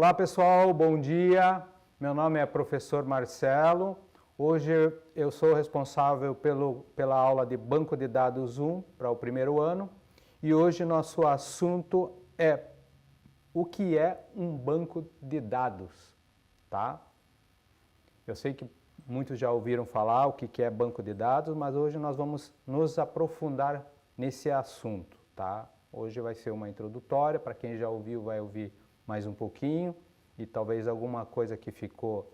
Olá pessoal, bom dia. Meu nome é professor Marcelo. Hoje eu sou responsável pela aula de Banco de Dados 1 para o primeiro ano e hoje nosso assunto é o que é um banco de dados, tá? Eu sei que muitos já ouviram falar o que é banco de dados, mas hoje nós vamos nos aprofundar nesse assunto, tá? Hoje vai ser uma introdutória, para quem já ouviu vai ouvir mais um pouquinho e talvez alguma coisa que ficou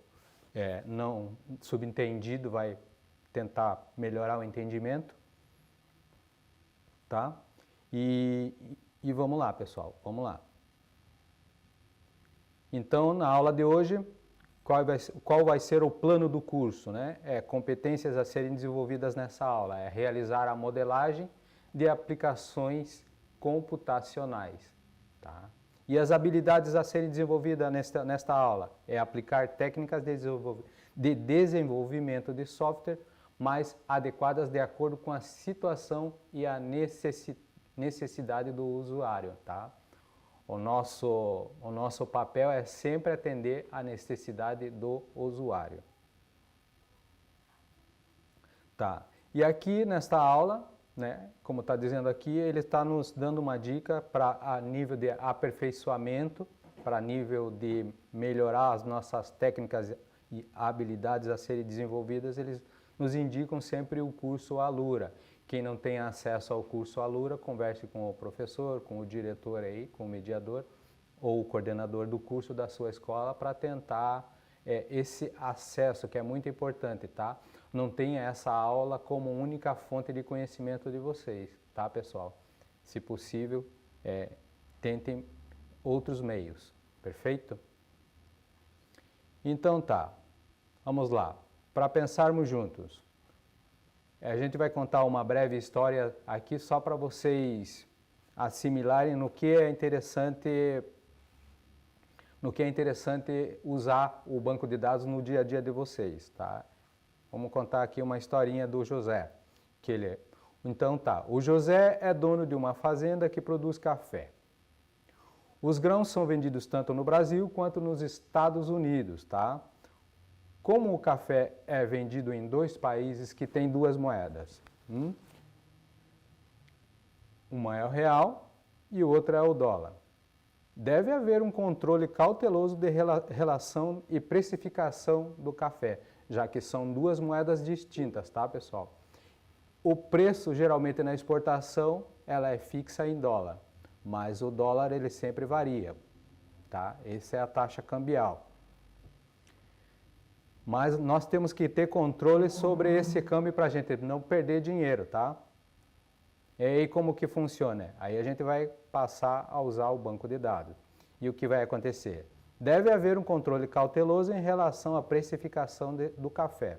não subentendido vai tentar melhorar o entendimento, tá? E vamos lá, pessoal, vamos lá. Então, na aula de hoje, qual vai ser o plano do curso, né? Competências a serem desenvolvidas nessa aula, realizar a modelagem de aplicações computacionais, tá? E as habilidades a serem desenvolvidas nesta aula aplicar técnicas de desenvolvimento de software mais adequadas de acordo com a situação e a necessidade do usuário, tá? O nosso papel é sempre atender à necessidade do usuário. Tá. E aqui nesta aula, né, como está dizendo aqui, ele está nos dando uma dica para a nível de aperfeiçoamento, para nível de melhorar as nossas técnicas e habilidades a serem desenvolvidas, eles nos indicam sempre o curso Alura. Quem não tem acesso ao curso Alura, converse com o professor, com o diretor aí, com o mediador ou o coordenador do curso da sua escola para tentar esse acesso, que é muito importante, tá? Não tenha essa aula como única fonte de conhecimento de vocês, tá, pessoal? Se possível, tentem outros meios, perfeito? Então tá, vamos lá, para pensarmos juntos. A gente vai contar uma breve história aqui só para vocês assimilarem no que é interessante usar o banco de dados no dia a dia de vocês, tá? Vamos contar aqui uma historinha do José, Então tá, o José é dono de uma fazenda que produz café. Os grãos são vendidos tanto no Brasil quanto nos Estados Unidos, tá? Como o café é vendido em dois países que têm duas moedas, uma é o real e o outro é o dólar. Deve haver um controle cauteloso de relação e precificação do café, já que são duas moedas distintas, tá, pessoal? O preço, geralmente na exportação, ela é fixa em dólar, mas o dólar ele sempre varia, tá? Essa é a taxa cambial. Mas nós temos que ter controle sobre esse câmbio para a gente não perder dinheiro, tá? E aí como que funciona? Aí a gente vai passar a usar o banco de dados. E o que vai acontecer? Deve haver um controle cauteloso em relação à precificação do café.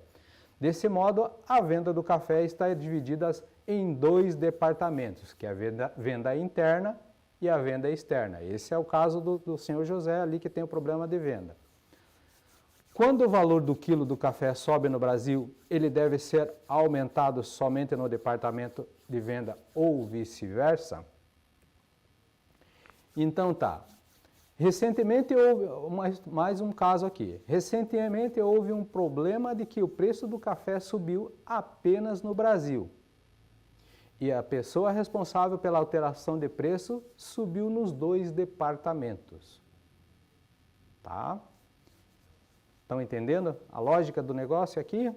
Desse modo, a venda do café está dividida em dois departamentos, que é a venda interna e a venda externa. Esse é o caso do senhor José ali que tem o problema de venda. Quando o valor do quilo do café sobe no Brasil, ele deve ser aumentado somente no departamento de venda ou vice-versa? Então tá. Recentemente houve mais um caso aqui. Recentemente houve um problema de que o preço do café subiu apenas no Brasil. E a pessoa responsável pela alteração de preço subiu nos dois departamentos. Tá? Estão entendendo a lógica do negócio aqui?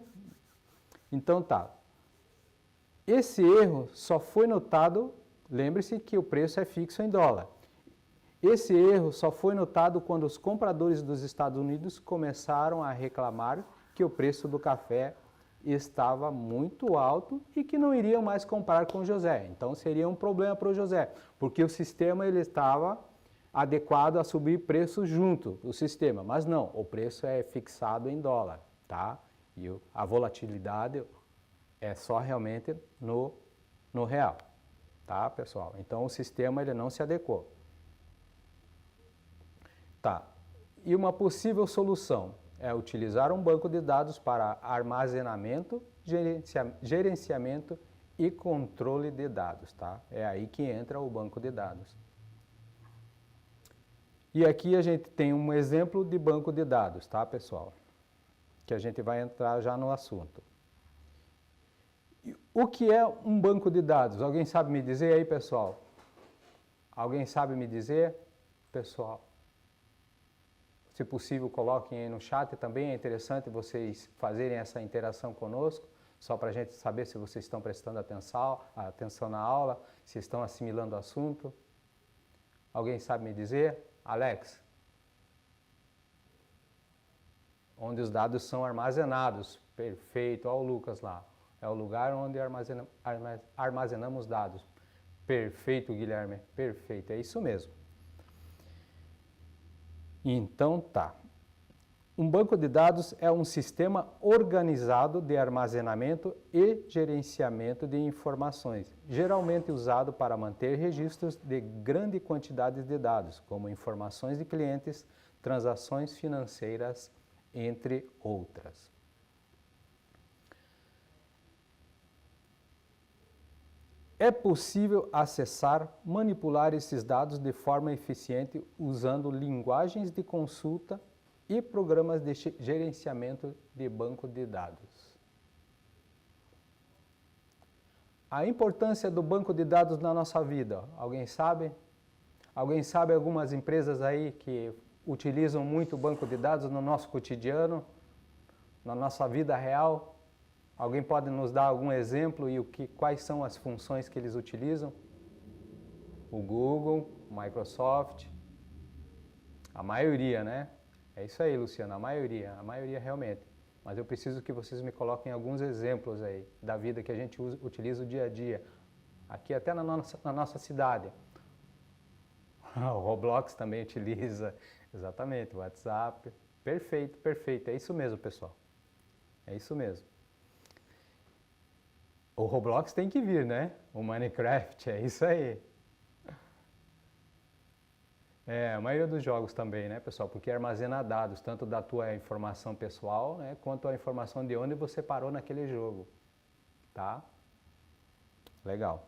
Então tá. Esse erro só foi notado, lembre-se que o preço é fixo em dólar. Esse erro só foi notado quando os compradores dos Estados Unidos começaram a reclamar que o preço do café estava muito alto e que não iriam mais comprar com o José. Então seria um problema para o José, porque o sistema ele estava adequado a subir preço junto do sistema, mas não, o preço é fixado em dólar, tá? E a volatilidade é só realmente no real, tá, pessoal? Então o sistema ele não se adequou. Tá. E uma possível solução é utilizar um banco de dados para armazenamento, gerenciamento e controle de dados, tá? É aí que entra o banco de dados. E aqui a gente tem um exemplo de banco de dados, tá, pessoal? Que a gente vai entrar já no assunto. O que é um banco de dados? Alguém sabe me dizer aí, pessoal? Alguém sabe me dizer, pessoal? Se possível, coloquem aí no chat também. É interessante vocês fazerem essa interação conosco, só para a gente saber se vocês estão prestando atenção na aula, se estão assimilando o assunto. Alguém sabe me dizer? Alex? Onde os dados são armazenados. Perfeito, olha o Lucas lá. É o lugar onde armazenamos dados. Perfeito, Guilherme. Perfeito, é isso mesmo. Então tá. Um banco de dados é um sistema organizado de armazenamento e gerenciamento de informações, geralmente usado para manter registros de grande quantidade de dados, como informações de clientes, transações financeiras, entre outras. É possível acessar, manipular esses dados de forma eficiente usando linguagens de consulta e programas de gerenciamento de banco de dados. A importância do banco de dados na nossa vida, alguém sabe? Alguém sabe algumas empresas aí que utilizam muito o banco de dados no nosso cotidiano, na nossa vida real? Alguém pode nos dar algum exemplo e quais são as funções que eles utilizam? O Google, o Microsoft, a maioria, né? É isso aí, Luciano, a maioria realmente. Mas eu preciso que vocês me coloquem alguns exemplos aí da vida que a gente utiliza o dia a dia. Aqui até na nossa cidade. O Roblox também utiliza, exatamente, o WhatsApp. Perfeito, perfeito, é isso mesmo, pessoal. É isso mesmo. O Roblox tem que vir, né? O Minecraft, é isso aí. A maioria dos jogos também, né, pessoal? Porque armazena dados, tanto da tua informação pessoal, né, quanto a informação de onde você parou naquele jogo, tá? Legal.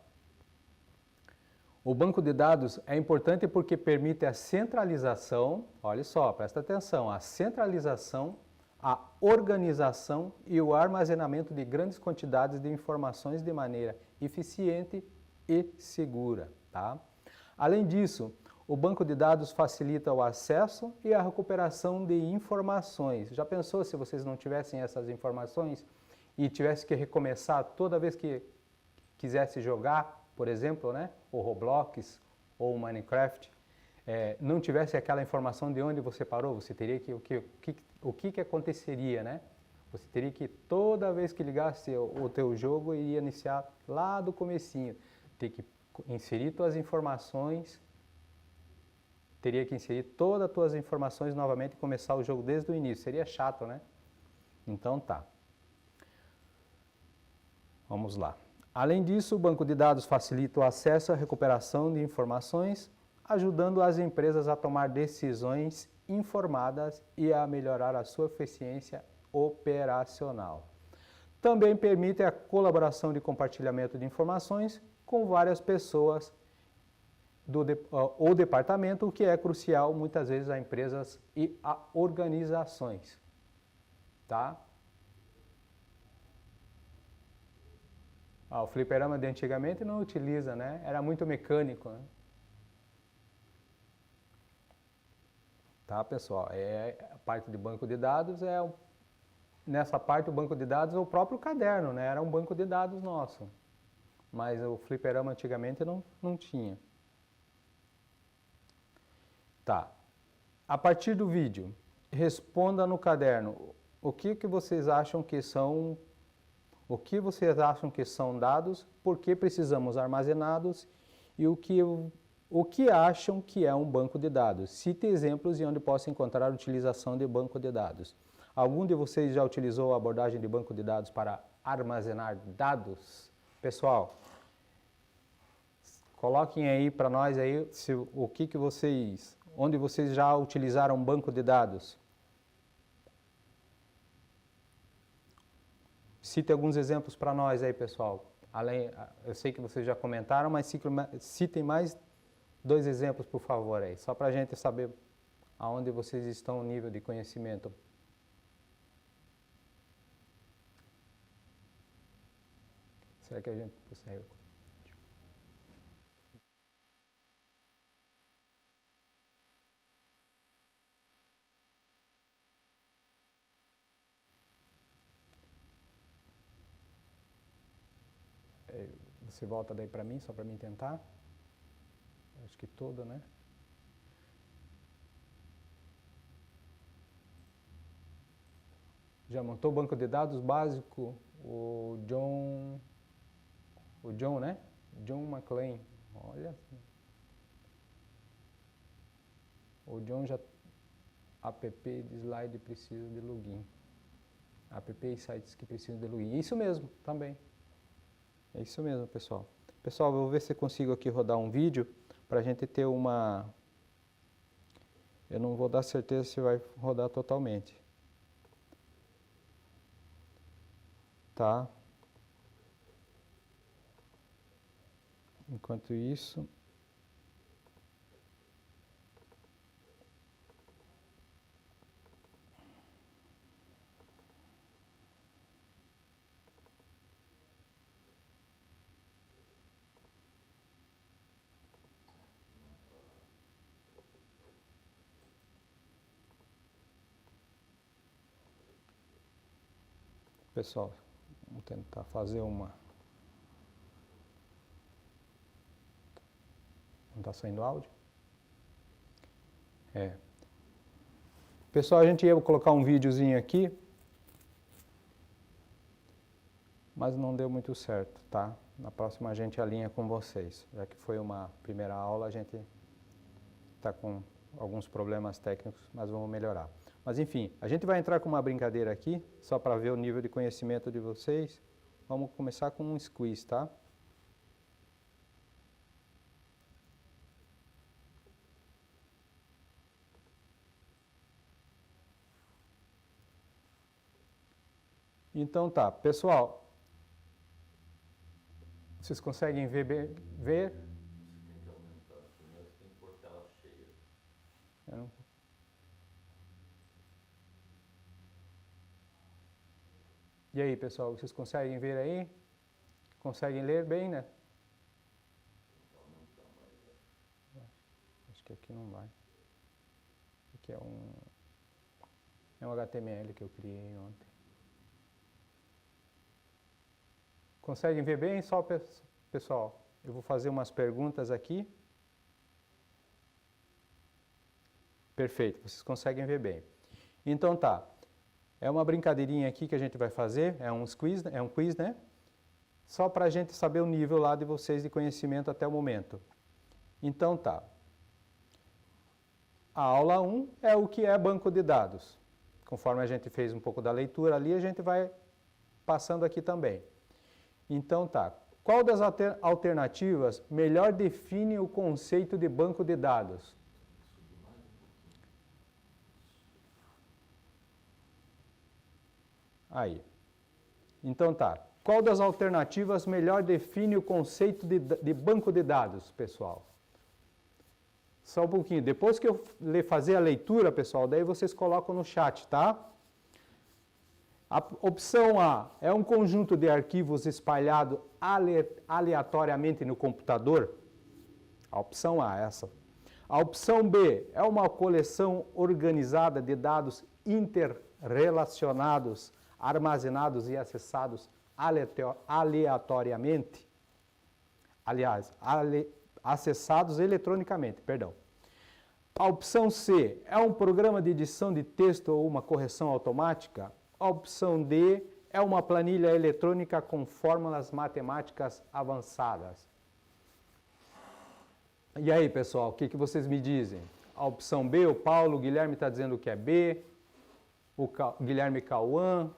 O banco de dados é importante porque permite a centralização, olha só, presta atenção, a centralização, a organização e o armazenamento de grandes quantidades de informações de maneira eficiente e segura, tá? Além disso, o banco de dados facilita o acesso e a recuperação de informações. Já pensou se vocês não tivessem essas informações e tivessem que recomeçar toda vez que quisesse jogar, por exemplo, né, o Roblox ou o Minecraft, não tivesse aquela informação de onde você parou, você teria que, o que aconteceria, né? Você teria que, toda vez que ligasse o teu jogo, iria iniciar lá do comecinho, ter que inserir suas informações, teria que inserir todas as tuas informações novamente e começar o jogo desde o início. Seria chato, né? Então tá. Vamos lá. Além disso, o banco de dados facilita o acesso à recuperação de informações, ajudando as empresas a tomar decisões informadas e a melhorar a sua eficiência operacional. Também permite a colaboração de compartilhamento de informações com várias pessoas ou departamento, o que é crucial muitas vezes a empresas e a organizações, tá? O fliperama de antigamente não utiliza, né? Era muito mecânico, né? Tá, pessoal? A parte de banco de dados nessa parte o banco de dados é o próprio caderno, né? Era um banco de dados nosso. Mas o fliperama antigamente não tinha. Tá. A partir do vídeo, responda no caderno o que vocês acham que são dados, por que precisamos armazenados e o que acham que é um banco de dados. Cite exemplos de onde possa encontrar a utilização de banco de dados. Algum de vocês já utilizou a abordagem de banco de dados para armazenar dados? Pessoal, coloquem aí para nós aí onde vocês já utilizaram banco de dados. Cite alguns exemplos para nós aí, pessoal. Eu sei que vocês já comentaram, mas citem mais 2 exemplos, por favor, aí, só para a gente saber aonde vocês estão no nível de conhecimento? Será que a gente consegue? Você volta daí para mim, só para mim tentar? Acho que todo, né? Já montou o banco de dados básico? O John, né? John McLean. Olha. O John já... App de slide precisa de login. App e sites que precisam de login. Isso mesmo, também. É isso mesmo, pessoal. Pessoal, eu vou ver se eu consigo aqui rodar um vídeo para a gente ter uma... Eu não vou dar certeza se vai rodar totalmente. Tá? Enquanto isso... Pessoal, vamos tentar fazer uma... Não está saindo áudio? Pessoal, a gente ia colocar um videozinho aqui, mas não deu muito certo, tá? Na próxima a gente alinha com vocês. Já que foi uma primeira aula, a gente está com alguns problemas técnicos, mas vamos melhorar. Mas enfim, a gente vai entrar com uma brincadeira aqui, só para ver o nível de conhecimento de vocês. Vamos começar com um squeeze, tá? Então tá, pessoal, vocês conseguem ver? Você tem que aumentar, primeiro você tem que pôr tela cheia. E aí, pessoal, vocês conseguem ver aí? Conseguem ler bem, né? Acho que aqui não vai. Aqui é um HTML que eu criei ontem. Conseguem ver bem? Só, pessoal, eu vou fazer umas perguntas aqui. Perfeito, vocês conseguem ver bem. Então tá, é uma brincadeirinha aqui que a gente vai fazer, é um quiz, né? Só para a gente saber o nível lá de vocês de conhecimento até o momento. Então tá. A aula 1 é o que é banco de dados. Conforme a gente fez um pouco da leitura ali, a gente vai passando aqui também. Então tá, qual das alternativas melhor define o conceito de banco de dados? Aí. Então tá, qual das alternativas melhor define o conceito de banco de dados, pessoal? Só um pouquinho, depois que eu fazer a leitura, pessoal, daí vocês colocam no chat, tá? A opção A é um conjunto de arquivos espalhado aleatoriamente no computador. A opção A é essa. A opção B é uma coleção organizada de dados interrelacionados, armazenados e acessados aleatoriamente. Aliás, acessados eletronicamente, perdão. A opção C é um programa de edição de texto ou uma correção automática. A opção D é uma planilha eletrônica com fórmulas matemáticas avançadas. E aí, pessoal, o que vocês me dizem? A opção B, o Paulo, o Guilherme está dizendo que é B, o Guilherme Cauã.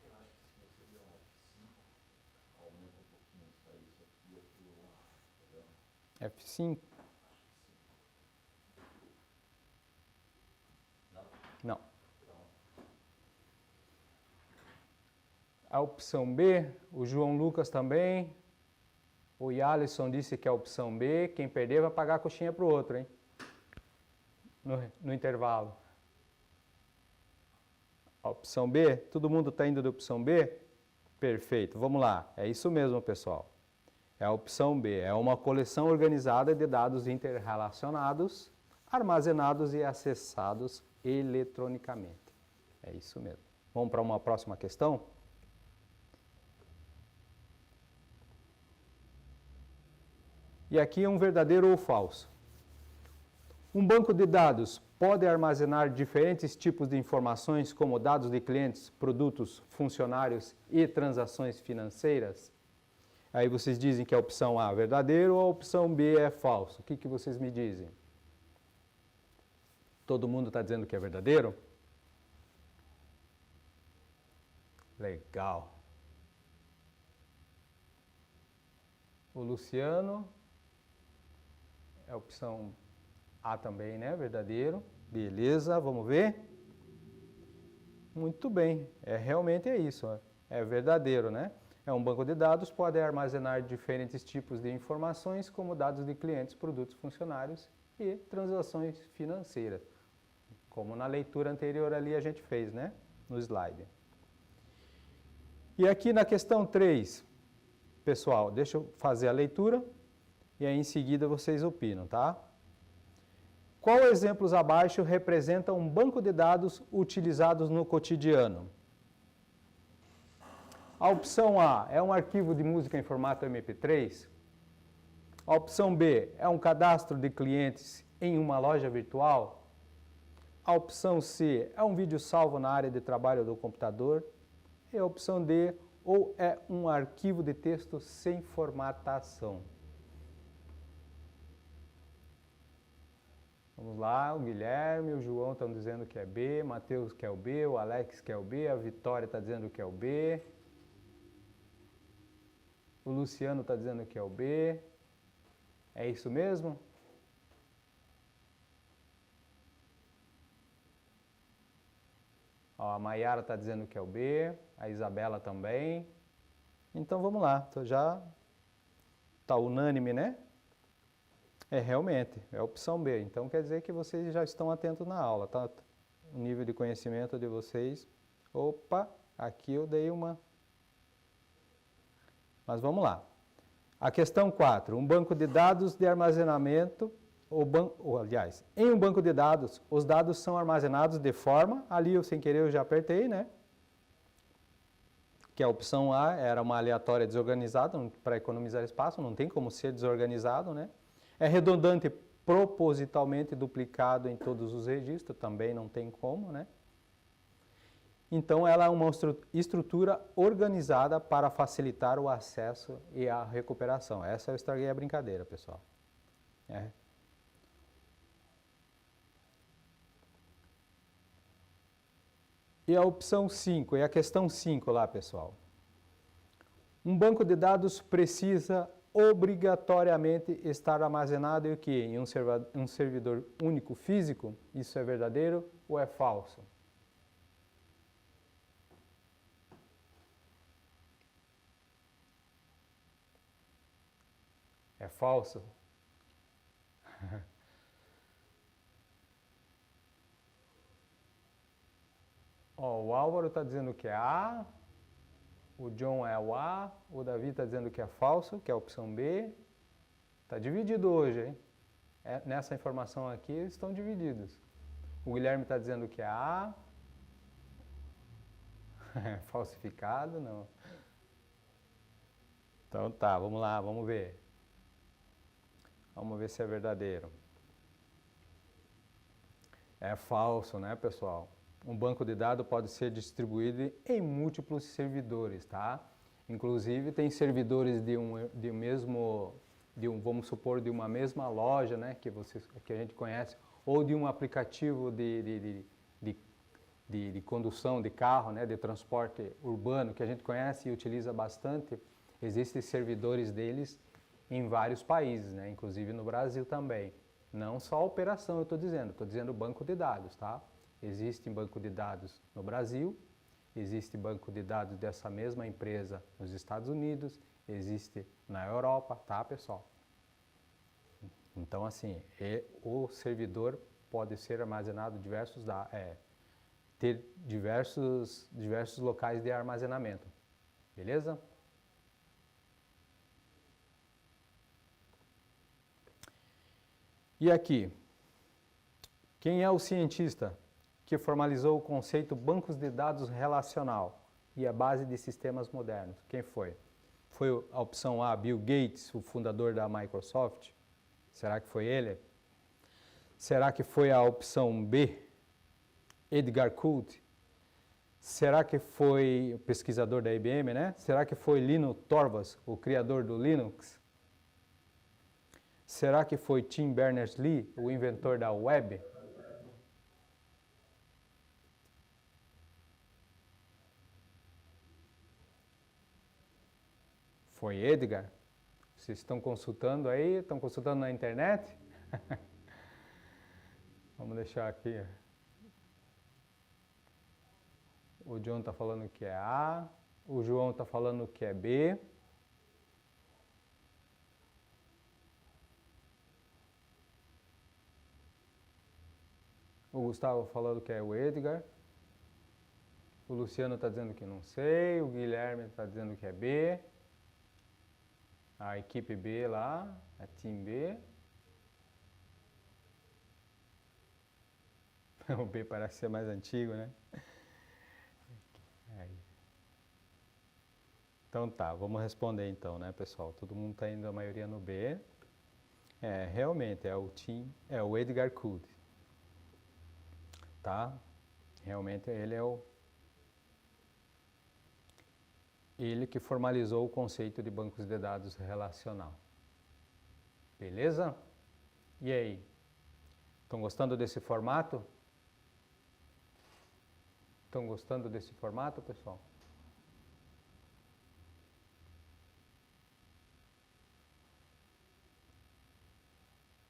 Eu acho que se você der um F5, aumenta um pouquinho, sai isso aqui, aqui, F5? Não. A opção B, o João Lucas também. O Yalisson disse que é a opção B. Quem perder vai pagar a coxinha para o outro, hein? no intervalo? A opção B? Todo mundo está indo da opção B? Perfeito, vamos lá. É isso mesmo, pessoal. É a opção B. É uma coleção organizada de dados interrelacionados, armazenados e acessados eletronicamente. É isso mesmo. Vamos para uma próxima questão? E aqui é um verdadeiro ou falso. Um banco de dados pode armazenar diferentes tipos de informações, como dados de clientes, produtos, funcionários e transações financeiras? Aí vocês dizem que a opção A é verdadeiro ou a opção B é falso. O que vocês me dizem? Todo mundo está dizendo que é verdadeiro? Legal. O Luciano, é a opção A também, né? Verdadeiro. Beleza, vamos ver. Muito bem, realmente é isso. É verdadeiro, né? É um banco de dados, pode armazenar diferentes tipos de informações, como dados de clientes, produtos, funcionários e transações financeiras. Como na leitura anterior ali a gente fez, né? No slide. E aqui na questão 3, pessoal, deixa eu fazer a leitura e aí em seguida vocês opinam, tá? Qual exemplos abaixo representa um banco de dados utilizados no cotidiano? A opção A é um arquivo de música em formato MP3. A opção B é um cadastro de clientes em uma loja virtual. A opção C é um vídeo salvo na área de trabalho do computador. E a opção D, ou é um arquivo de texto sem formatação. Vamos lá, o Guilherme, o João estão dizendo que é B, Matheus quer o B, o Alex quer o B, a Vitória está dizendo que é o B. O Luciano está dizendo que é o B. É isso mesmo? Ó, a Maiara está dizendo que é o B, a Isabela também. Então vamos lá, já está unânime, né? Realmente, é a opção B. Então quer dizer que vocês já estão atentos na aula, tá? O nível de conhecimento de vocês. Opa, aqui eu dei uma... Mas vamos lá. A questão 4. Um banco de dados de armazenamento, aliás, em um banco de dados, os dados são armazenados de forma, ali eu sem querer eu já apertei, né? Que a opção A era uma aleatória desorganizada, para economizar espaço, não tem como ser desorganizado, né? É redundante propositalmente duplicado em todos os registros, também não tem como, né? Então, ela é uma estrutura organizada para facilitar o acesso e a recuperação. Essa eu estraguei a brincadeira, pessoal. E a opção 5, é a questão 5 lá, pessoal. Um banco de dados precisa obrigatoriamente estar armazenado em o quê? Em um servidor único físico? Isso é verdadeiro ou é falso? É falso? Ó, o Álvaro está dizendo que é A, o John é o A, o Davi está dizendo que é falso, que é a opção B. Está dividido hoje, hein? Nessa informação aqui eles estão divididos. O Guilherme está dizendo que é A. Falsificado, não. Então tá, vamos lá, vamos ver. Vamos ver se é verdadeiro. É falso, né, pessoal? Um banco de dados pode ser distribuído em múltiplos servidores, tá? Inclusive tem servidores vamos supor, de uma mesma loja, né, que a gente conhece, ou de um aplicativo de condução de carro, né, de transporte urbano, que a gente conhece e utiliza bastante. Existem servidores deles em vários países, né, inclusive no Brasil também. Não só a operação, eu estou dizendo banco de dados, tá? Existe banco de dados no Brasil, existe banco de dados dessa mesma empresa nos Estados Unidos, existe na Europa, tá, pessoal? Então, assim, o servidor pode ser armazenado ter diversos locais de armazenamento. Beleza? E aqui, quem é o cientista que formalizou o conceito bancos de dados relacional e a base de sistemas modernos? Quem foi? Foi a opção A, Bill Gates, o fundador da Microsoft? Será que foi ele? Será que foi a opção B, Edgar Coulter? Será que foi o pesquisador da IBM, né? Será que foi Linus Torvalds, o criador do Linux? Será que foi Tim Berners-Lee, o inventor da web? Foi Edgar? Vocês estão consultando aí? Estão consultando na internet? Vamos deixar aqui. O John está falando que é A. O João está falando que é B. O Gustavo falando que é o Edgar. O Luciano está dizendo que não sei. O Guilherme está dizendo que é B. A equipe B lá, a Team B. O B parece ser mais antigo, né? Aí. Então tá, vamos responder então, né, pessoal? Todo mundo está indo, a maioria no B. Realmente é o Edgar Coulter. Tá? Realmente ele que formalizou o conceito de bancos de dados relacional. Beleza? E aí? Estão gostando desse formato? Estão gostando desse formato, pessoal?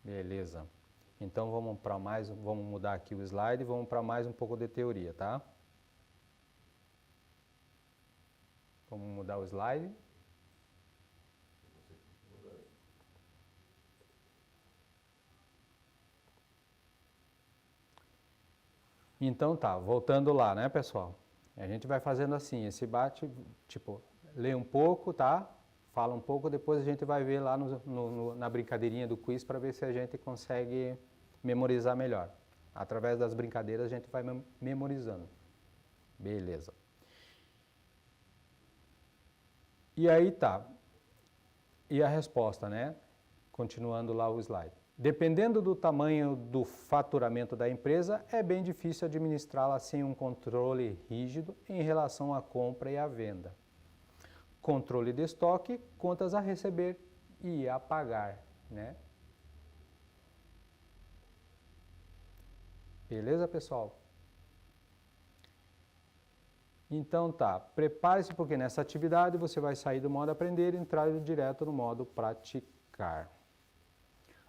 Beleza. Então vamos mudar aqui o slide e vamos para mais um pouco de teoria, tá? Vamos mudar o slide. Então tá, voltando lá, né, pessoal? A gente vai fazendo assim, esse lê um pouco, tá? Fala um pouco, depois a gente vai ver lá na brincadeirinha do quiz para ver se a gente consegue memorizar melhor. Através das brincadeiras a gente vai memorizando. Beleza. E aí tá. E a resposta, né? Continuando lá o slide. Dependendo do tamanho do faturamento da empresa, é bem difícil administrá-la sem um controle rígido em relação à compra e à venda. Controle de estoque, contas a receber e a pagar, né? Beleza, pessoal? Então tá, prepare-se porque nessa atividade você vai sair do modo aprender e entrar direto no modo praticar.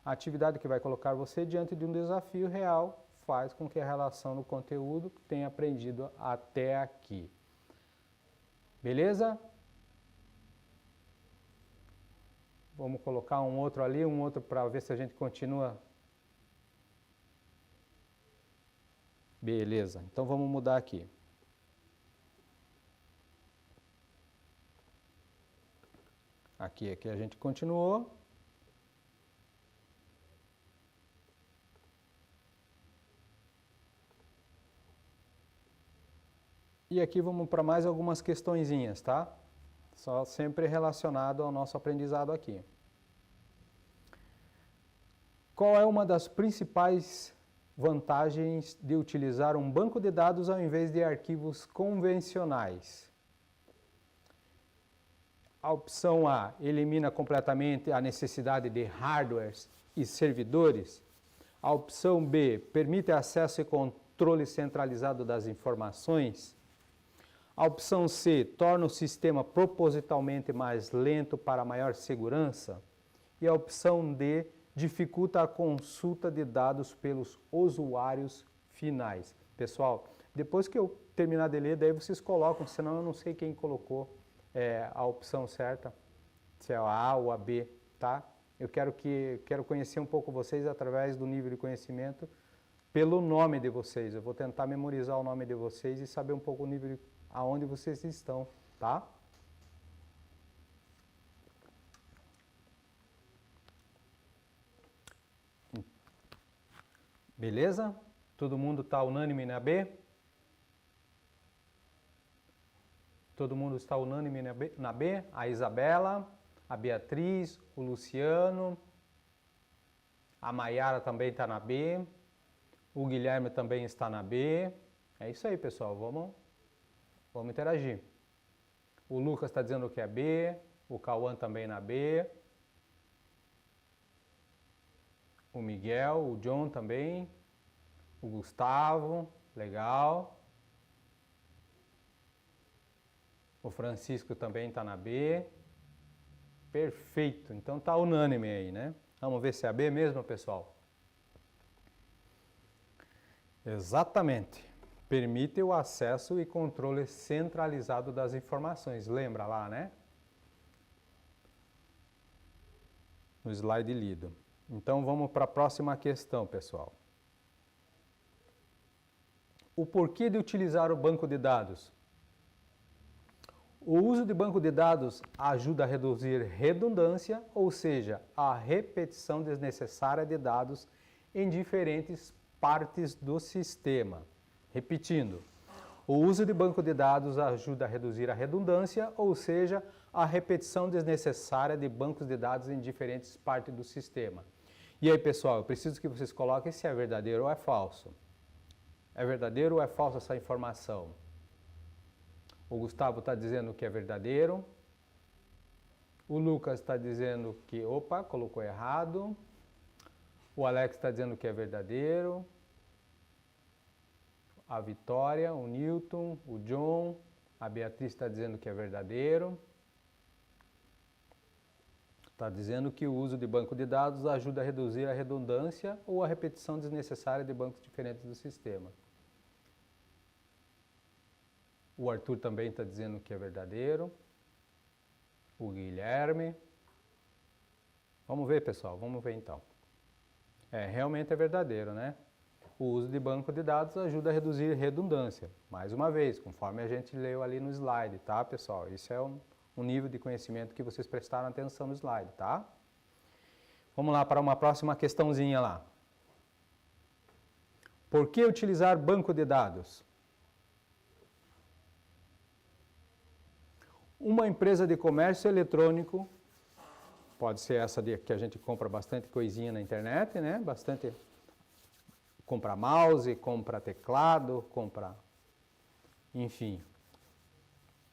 A atividade que vai colocar você diante de um desafio real faz com que a relação no conteúdo tenha aprendido até aqui. Beleza? Vamos colocar um outro ali, um outro para ver se a gente continua. Beleza, então vamos mudar aqui. Aqui a gente continuou. E aqui vamos para mais algumas questõezinhas, tá? Só sempre relacionado ao nosso aprendizado aqui. Qual é uma das principais vantagens de utilizar um banco de dados ao invés de arquivos convencionais? A opção A elimina completamente a necessidade de hardwares e servidores. A opção B permite acesso e controle centralizado das informações. A opção C torna o sistema propositalmente mais lento para maior segurança. E a opção D dificulta a consulta de dados pelos usuários finais. Pessoal, depois que eu terminar de ler, daí vocês colocam, senão eu não sei quem colocou a opção certa, se é a A ou a B, tá? Eu quero conhecer um pouco vocês através do nível de conhecimento pelo nome de vocês. Eu vou tentar memorizar o nome de vocês e saber um pouco o nível aonde vocês estão, tá? Beleza? Todo mundo está unânime na B? Todo mundo está unânime na B? A Isabela, a Beatriz, o Luciano, a Maiara também está na B, o Guilherme também está na B. É isso aí, pessoal, vamos interagir. O Lucas está dizendo que é B, o Cauã também na B, o Miguel, o John também, o Gustavo, legal. O Francisco também está na B. Perfeito, então está unânime aí, né? Vamos ver se é a B mesmo, pessoal? Exatamente. Permite o acesso e controle centralizado das informações. Lembra lá, né? No slide lido. Então vamos para a próxima questão, pessoal. O porquê de utilizar o banco de dados? O uso de banco de dados ajuda a reduzir redundância, ou seja, a repetição desnecessária de dados em diferentes partes do sistema. Repetindo, o uso de banco de dados ajuda a reduzir a redundância, ou seja, a repetição desnecessária de bancos de dados em diferentes partes do sistema. E aí, pessoal, eu preciso que vocês coloquem se é verdadeiro ou é falso. É verdadeiro ou é falsa essa informação? O Gustavo está dizendo que é verdadeiro. O Lucas está dizendo que, opa, colocou errado. O Alex está dizendo que é verdadeiro. A Vitória, o Newton, o John, a Beatriz está dizendo que é verdadeiro. Está dizendo que o uso de banco de dados ajuda a reduzir a redundância ou a repetição desnecessária de bancos diferentes do sistema. O Arthur também está dizendo que é verdadeiro. O Guilherme. Vamos ver, pessoal, vamos ver então. Realmente é verdadeiro, né? O uso de banco de dados ajuda a reduzir redundância. Mais uma vez, conforme a gente leu ali no slide, tá, pessoal? Isso é um nível de conhecimento que vocês prestaram atenção no slide, tá? Vamos lá para uma próxima questãozinha lá. Por que utilizar banco de dados? Uma empresa de comércio eletrônico, pode ser essa que a gente compra bastante coisinha na internet, né? Bastante, compra mouse, compra teclado, compra, enfim,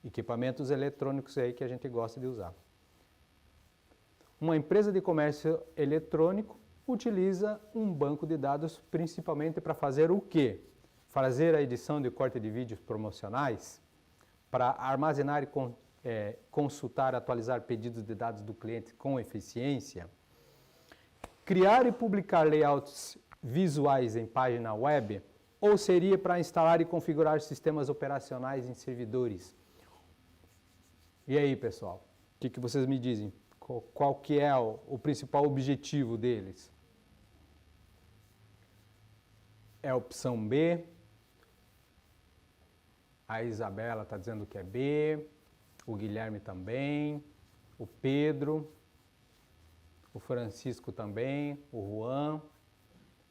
equipamentos eletrônicos aí que a gente gosta de usar. Uma empresa de comércio eletrônico utiliza um banco de dados principalmente para fazer o quê? Fazer a edição de corte de vídeos promocionais, para armazenar e consultar, atualizar pedidos de dados do cliente com eficiência, criar e publicar layouts visuais em página web, ou seria para instalar e configurar sistemas operacionais em servidores? E aí, pessoal, o que vocês me dizem? Qual que é o principal objetivo deles? É a opção B. A Isabela está dizendo que é B. O Guilherme também, o Pedro, o Francisco também, o Juan,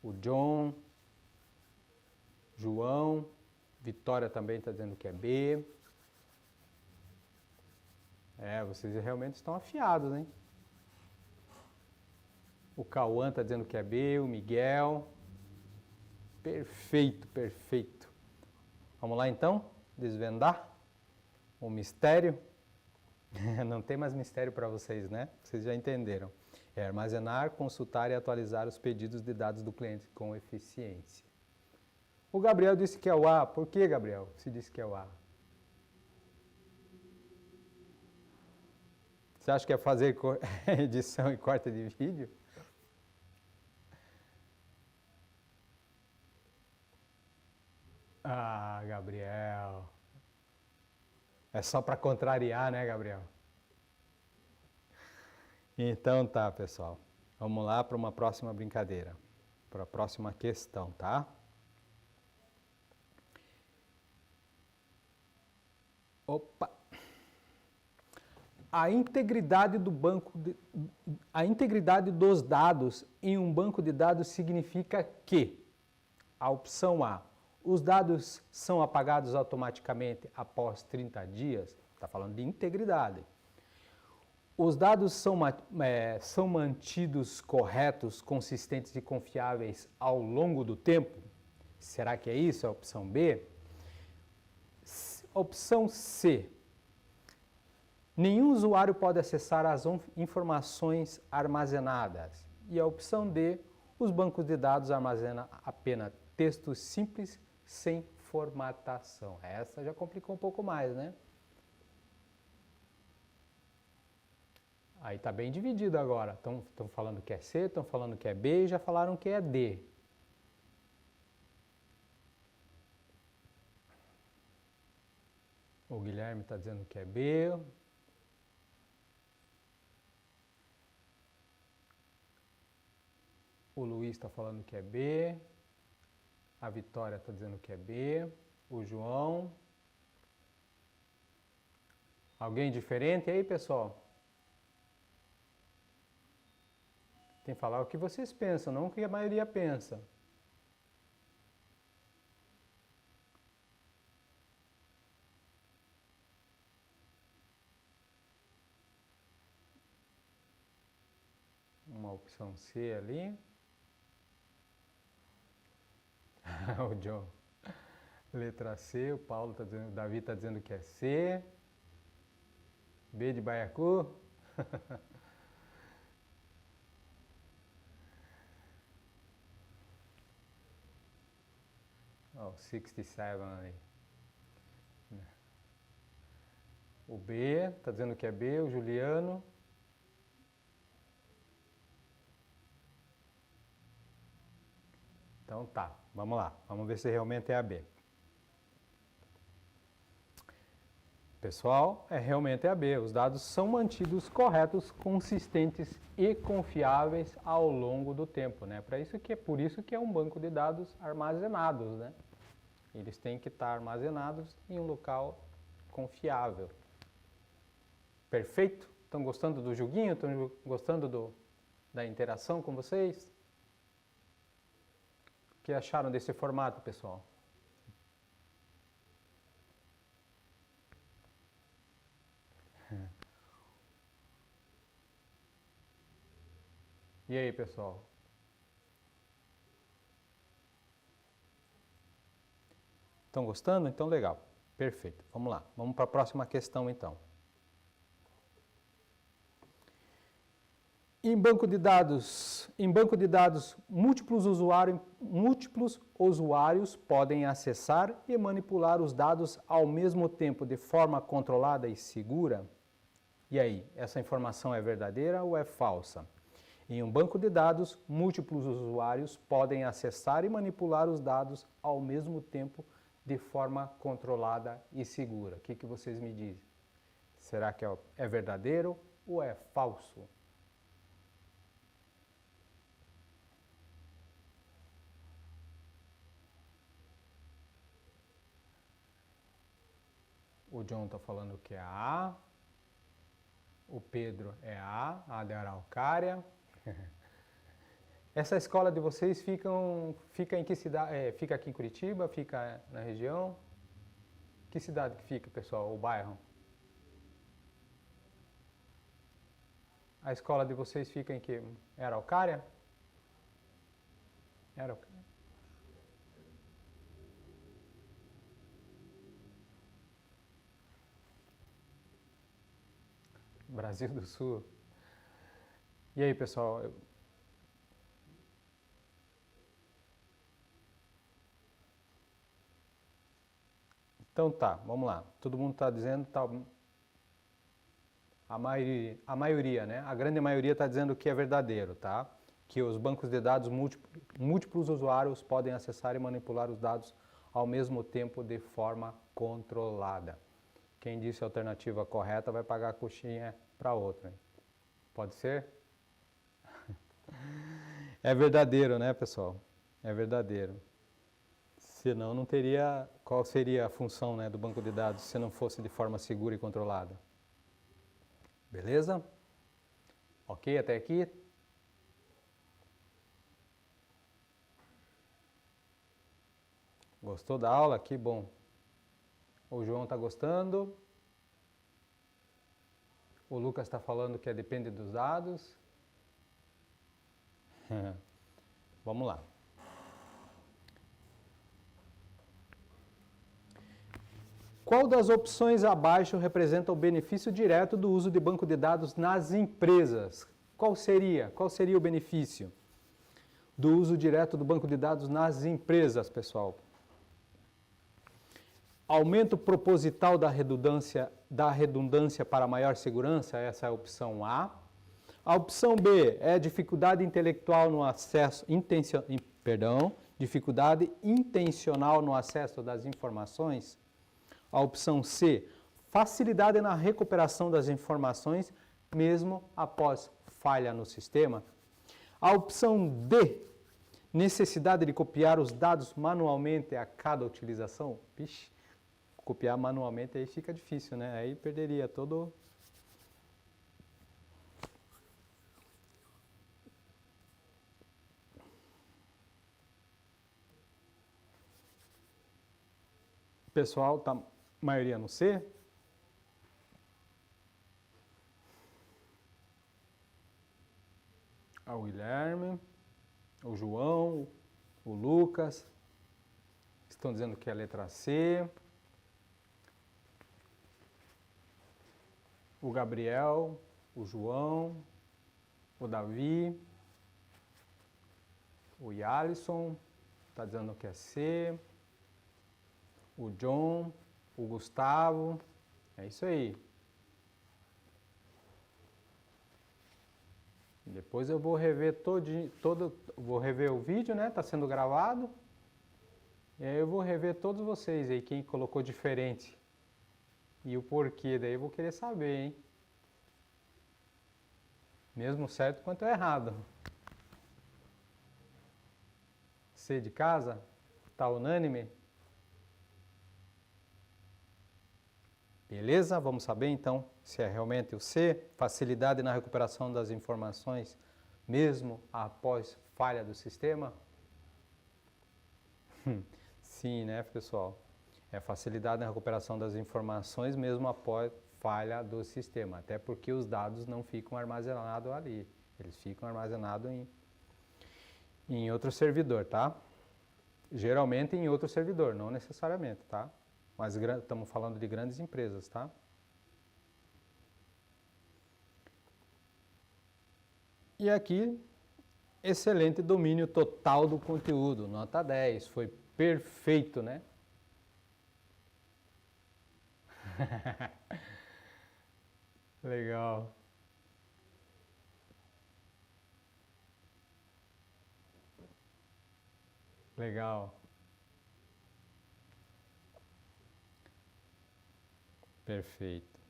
o John, João, Vitória também está dizendo que é B. Vocês realmente estão afiados, hein? O Cauã está dizendo que é B, o Miguel. Perfeito, perfeito. Vamos lá então, desvendar o mistério. Não tem mais mistério para vocês, né? Vocês já entenderam. É armazenar, consultar e atualizar os pedidos de dados do cliente com eficiência. O Gabriel disse que é o A. Por que, Gabriel, se disse que é o A? Você acha que é fazer edição e corte de vídeo? Ah, Gabriel. É só para contrariar, né, Gabriel? Então tá, pessoal. Vamos lá para uma próxima brincadeira. Para a próxima questão, tá? a integridade do a integridade dos dados em um banco de dados significa que a opção A, os dados são apagados automaticamente após 30 dias, está falando de integridade. Os dados são mantidos corretos, consistentes e confiáveis ao longo do tempo? Será que é isso? É a opção B? Opção C. Nenhum usuário pode acessar as informações armazenadas. E a opção D, os bancos de dados armazenam apenas textos simples, sem formatação. Essa já complicou um pouco mais, né? Aí está bem dividido agora. Estão falando que é C, estão falando que é B e já falaram que é D. O Guilherme está dizendo que é B. O Luiz está falando que é B. A Vitória está dizendo que é B. O João. Alguém diferente aí, pessoal? Tem que falar o que vocês pensam, não o que a maioria pensa. Uma opção C ali. O John. Letra C, o Paulo está dizendo, o Davi está dizendo que é C. B de Baiacu. Oh, 67 ali. O B, está dizendo que é B, o Juliano. Então tá, vamos lá, vamos ver se realmente é a B. Pessoal, realmente é a B. Os dados são mantidos corretos, consistentes e confiáveis ao longo do tempo, né? Por isso que é um banco de dados armazenados, né? Eles têm que estar armazenados em um local confiável. Perfeito? Estão gostando do joguinho? Estão gostando da interação com vocês? O que acharam desse formato, pessoal? E aí, pessoal? Estão gostando? Então, legal. Perfeito. Vamos lá. Vamos para a próxima questão, então. Em banco de dados, múltiplos usuários podem acessar e manipular os dados ao mesmo tempo de forma controlada e segura? E aí, essa informação é verdadeira ou é falsa? Em um banco de dados, múltiplos usuários podem acessar e manipular os dados ao mesmo tempo de forma controlada e segura. O que vocês me dizem? Será que é verdadeiro ou é falso? O John está falando que é A. O Pedro é A da Araucária. Essa escola de vocês fica em que cidade? Fica aqui em Curitiba? Fica na região? Que cidade que fica, pessoal? O bairro? A escola de vocês fica em que? É Araucária? É Araucária. Brasil do Sul. E aí, pessoal? Então tá, vamos lá. Todo mundo está dizendo, a maioria, né? A grande maioria está dizendo que é verdadeiro, tá? Que os bancos de dados múltiplos usuários podem acessar e manipular os dados ao mesmo tempo de forma controlada. Quem disse a alternativa correta vai pagar a coxinha para outra. Hein? Pode ser? É verdadeiro, né, pessoal? É verdadeiro. Senão não teria... Qual seria a função, né, do banco de dados se não fosse de forma segura e controlada? Beleza? Ok até aqui? Gostou da aula? Que bom. O João está gostando. O Lucas está falando que depende dos dados. Vamos lá. Qual das opções abaixo representa o benefício direto do uso de banco de dados nas empresas? Qual seria o benefício do uso direto do banco de dados nas empresas, pessoal? Aumento proposital da redundância para maior segurança, essa é a opção A. A opção B é dificuldade intelectual no acesso, dificuldade intencional no acesso das informações. A opção C, facilidade na recuperação das informações, mesmo após falha no sistema. A opção D, necessidade de copiar os dados manualmente a cada utilização. Vixe, copiar manualmente aí fica difícil, né? Aí perderia todo... Pessoal, tá maioria no C. O Guilherme, o João, o Lucas, estão dizendo que é a letra C. O Gabriel, o João, o Davi, o Yalisson, está dizendo que é C. O John, o Gustavo, é isso aí. Depois eu vou rever vou rever o vídeo, né? Tá sendo gravado. E aí eu vou rever todos vocês aí, quem colocou diferente. E o porquê, daí eu vou querer saber, hein? Mesmo certo quanto errado. C de casa? Tá unânime? Beleza? Vamos saber então se é realmente o C, facilidade na recuperação das informações, mesmo após falha do sistema? Sim, né, pessoal? É facilidade na recuperação das informações, mesmo após falha do sistema, até porque os dados não ficam armazenados ali, eles ficam armazenados em outro servidor, tá? Geralmente em outro servidor, não necessariamente, tá? Mas estamos falando de grandes empresas, tá? E aqui, excelente domínio total do conteúdo, nota 10, foi perfeito, né? Legal. Legal. Perfeito.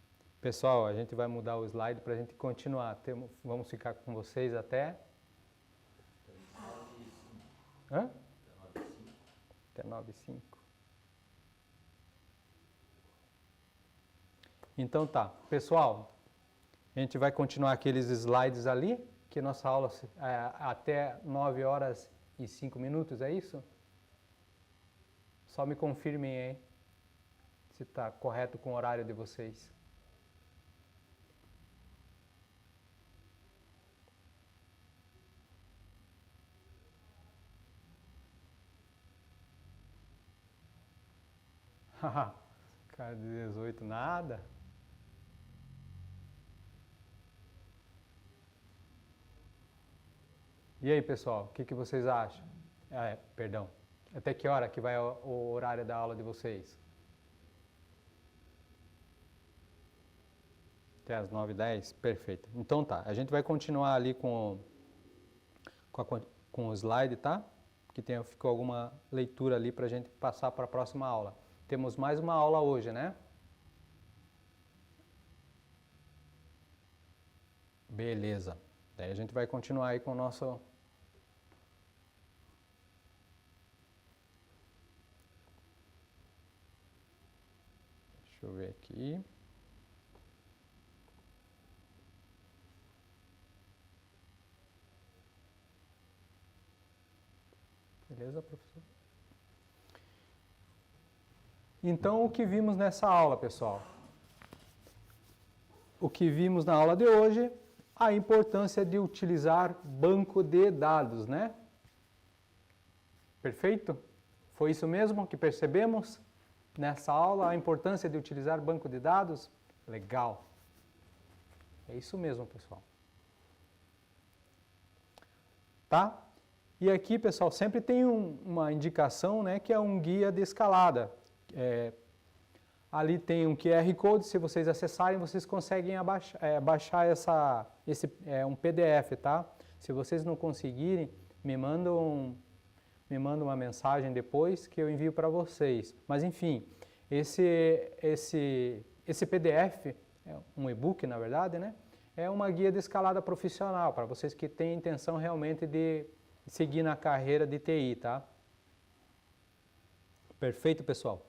Pessoal, a gente vai mudar o slide para a gente continuar. Vamos ficar com vocês até... Hã? Até 9h05. Então tá. Pessoal, a gente vai continuar aqueles slides ali, que nossa aula é até 9h05, é isso? Só me confirmem aí se está correto com o horário de vocês. Haha, cara de 18, nada? E aí, pessoal, o que vocês acham? Perdão, até que hora que vai o horário da aula de vocês? Até as 9h10? Perfeito. Então tá, a gente vai continuar ali com o slide, tá? Que ficou alguma leitura ali para a gente passar para a próxima aula. Temos mais uma aula hoje, né? Beleza. Daí a gente vai continuar aí com o nosso... Deixa eu ver aqui. Beleza, professor? Então, o que vimos nessa aula, pessoal? O que vimos na aula de hoje, a importância de utilizar banco de dados, né? Perfeito? Foi isso mesmo que percebemos nessa aula, a importância de utilizar banco de dados? Legal. É isso mesmo, pessoal. Tá? E aqui, pessoal, sempre tem uma indicação, né, que é um guia de escalada. Ali tem um QR Code, se vocês acessarem, vocês conseguem baixar um PDF, tá? Se vocês não conseguirem, me mandam uma mensagem depois que eu envio para vocês. Mas enfim, esse PDF, é um e-book na verdade, né? É uma guia de escalada profissional, para vocês que têm intenção realmente de seguir na carreira de TI, tá? Perfeito, pessoal?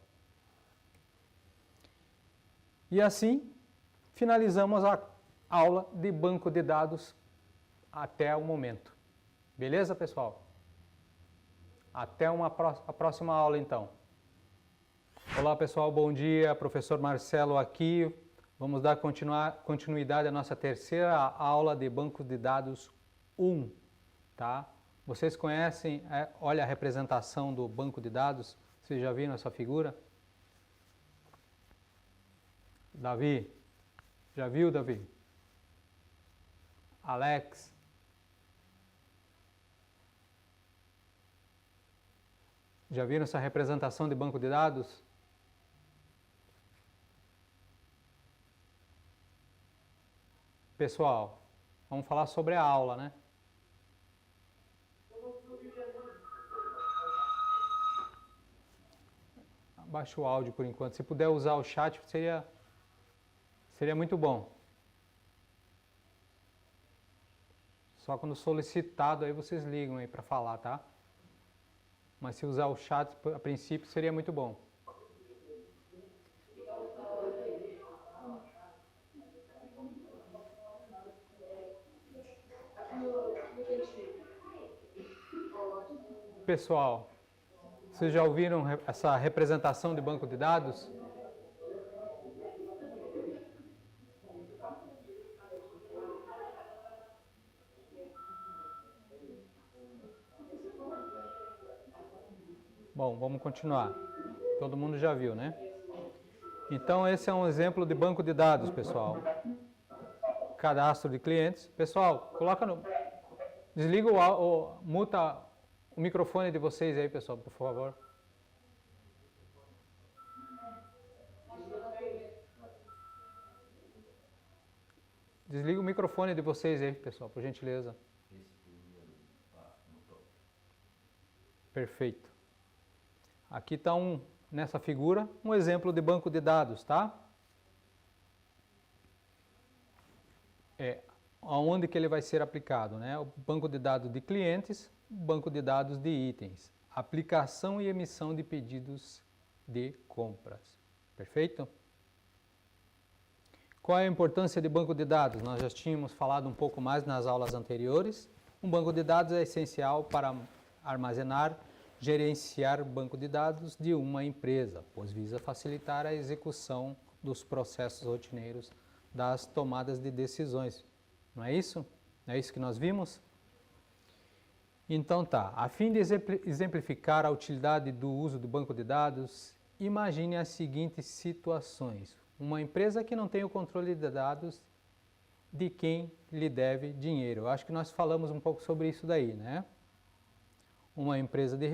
E assim, finalizamos a aula de banco de dados até o momento. Beleza, pessoal? Até a próxima aula, então. Olá, pessoal, bom dia. Professor Marcelo aqui. Vamos dar continuidade à nossa terceira aula de banco de dados 1, tá? Vocês conhecem, olha a representação do banco de dados, vocês já viram essa figura? Davi, já viu, Davi? Alex? Já viram essa representação de banco de dados? Pessoal, vamos falar sobre a aula, né? Abaixa o áudio por enquanto. Se puder usar o chat, seria muito bom. Só quando solicitado aí vocês ligam aí para falar, tá? Mas se usar o chat a princípio seria muito bom. Pessoal, vocês já ouviram essa representação de banco de dados? Bom, vamos continuar. Todo mundo já viu, né? Então, esse é um exemplo de banco de dados, pessoal. Cadastro de clientes. Pessoal, desliga muta o microfone de vocês aí, pessoal, por favor. Desliga o microfone de vocês aí, pessoal, por gentileza. Perfeito. Aqui está nessa figura, um exemplo de banco de dados, tá? Aonde que ele vai ser aplicado, né? O banco de dados de clientes, banco de dados de itens, aplicação e emissão de pedidos de compras. Perfeito? Qual é a importância de banco de dados? Nós já tínhamos falado um pouco mais nas aulas anteriores. Um banco de dados é essencial para armazenar, gerenciar banco de dados de uma empresa, pois visa facilitar a execução dos processos rotineiros das tomadas de decisões. Não é isso? Não é isso que nós vimos? Então tá, a fim de exemplificar a utilidade do uso do banco de dados, imagine as seguintes situações. Uma empresa que não tem o controle de dados de quem lhe deve dinheiro. Eu acho que nós falamos um pouco sobre isso daí, né? Uma empresa de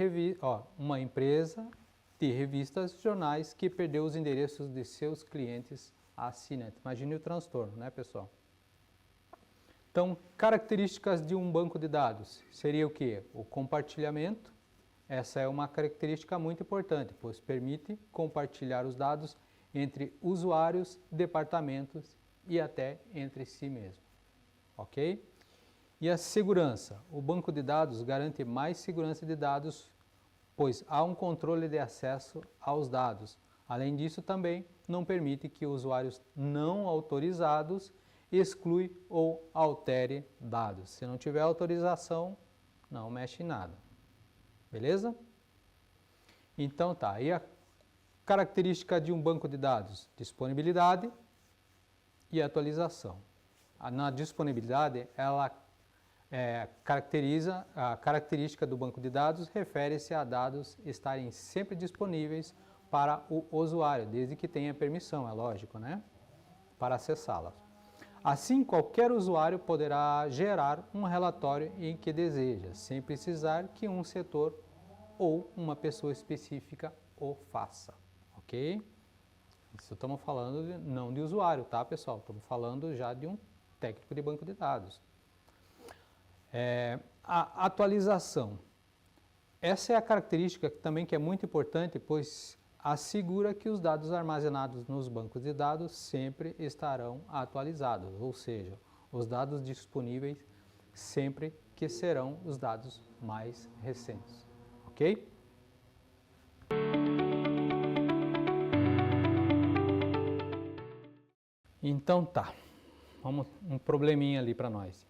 revistas, jornais que perdeu os endereços de seus clientes assinantes. Imagine o transtorno, né, pessoal? Então, características de um banco de dados seria o quê? O compartilhamento. Essa é uma característica muito importante, pois permite compartilhar os dados entre usuários, departamentos e até entre si mesmo. Ok? E a segurança. O banco de dados garante mais segurança de dados, pois há um controle de acesso aos dados. Além disso, também não permite que usuários não autorizados exclui ou altere dados. Se não tiver autorização, não mexe em nada. Beleza? Então tá, e a característica de um banco de dados? Disponibilidade e atualização. Na disponibilidade, ela caracteriza, a característica do banco de dados refere-se a dados estarem sempre disponíveis para o usuário, desde que tenha permissão, é lógico, né? Para acessá-las. Assim, qualquer usuário poderá gerar um relatório em que deseja, sem precisar que um setor ou uma pessoa específica o faça, ok? Isso estamos falando não de usuário, tá, pessoal? Estamos falando já de um técnico de banco de dados. A atualização. Essa é a característica também que é muito importante, pois assegura que os dados armazenados nos bancos de dados sempre estarão atualizados, ou seja, os dados disponíveis sempre que serão os dados mais recentes, ok? Então tá, vamos um probleminha ali para nós.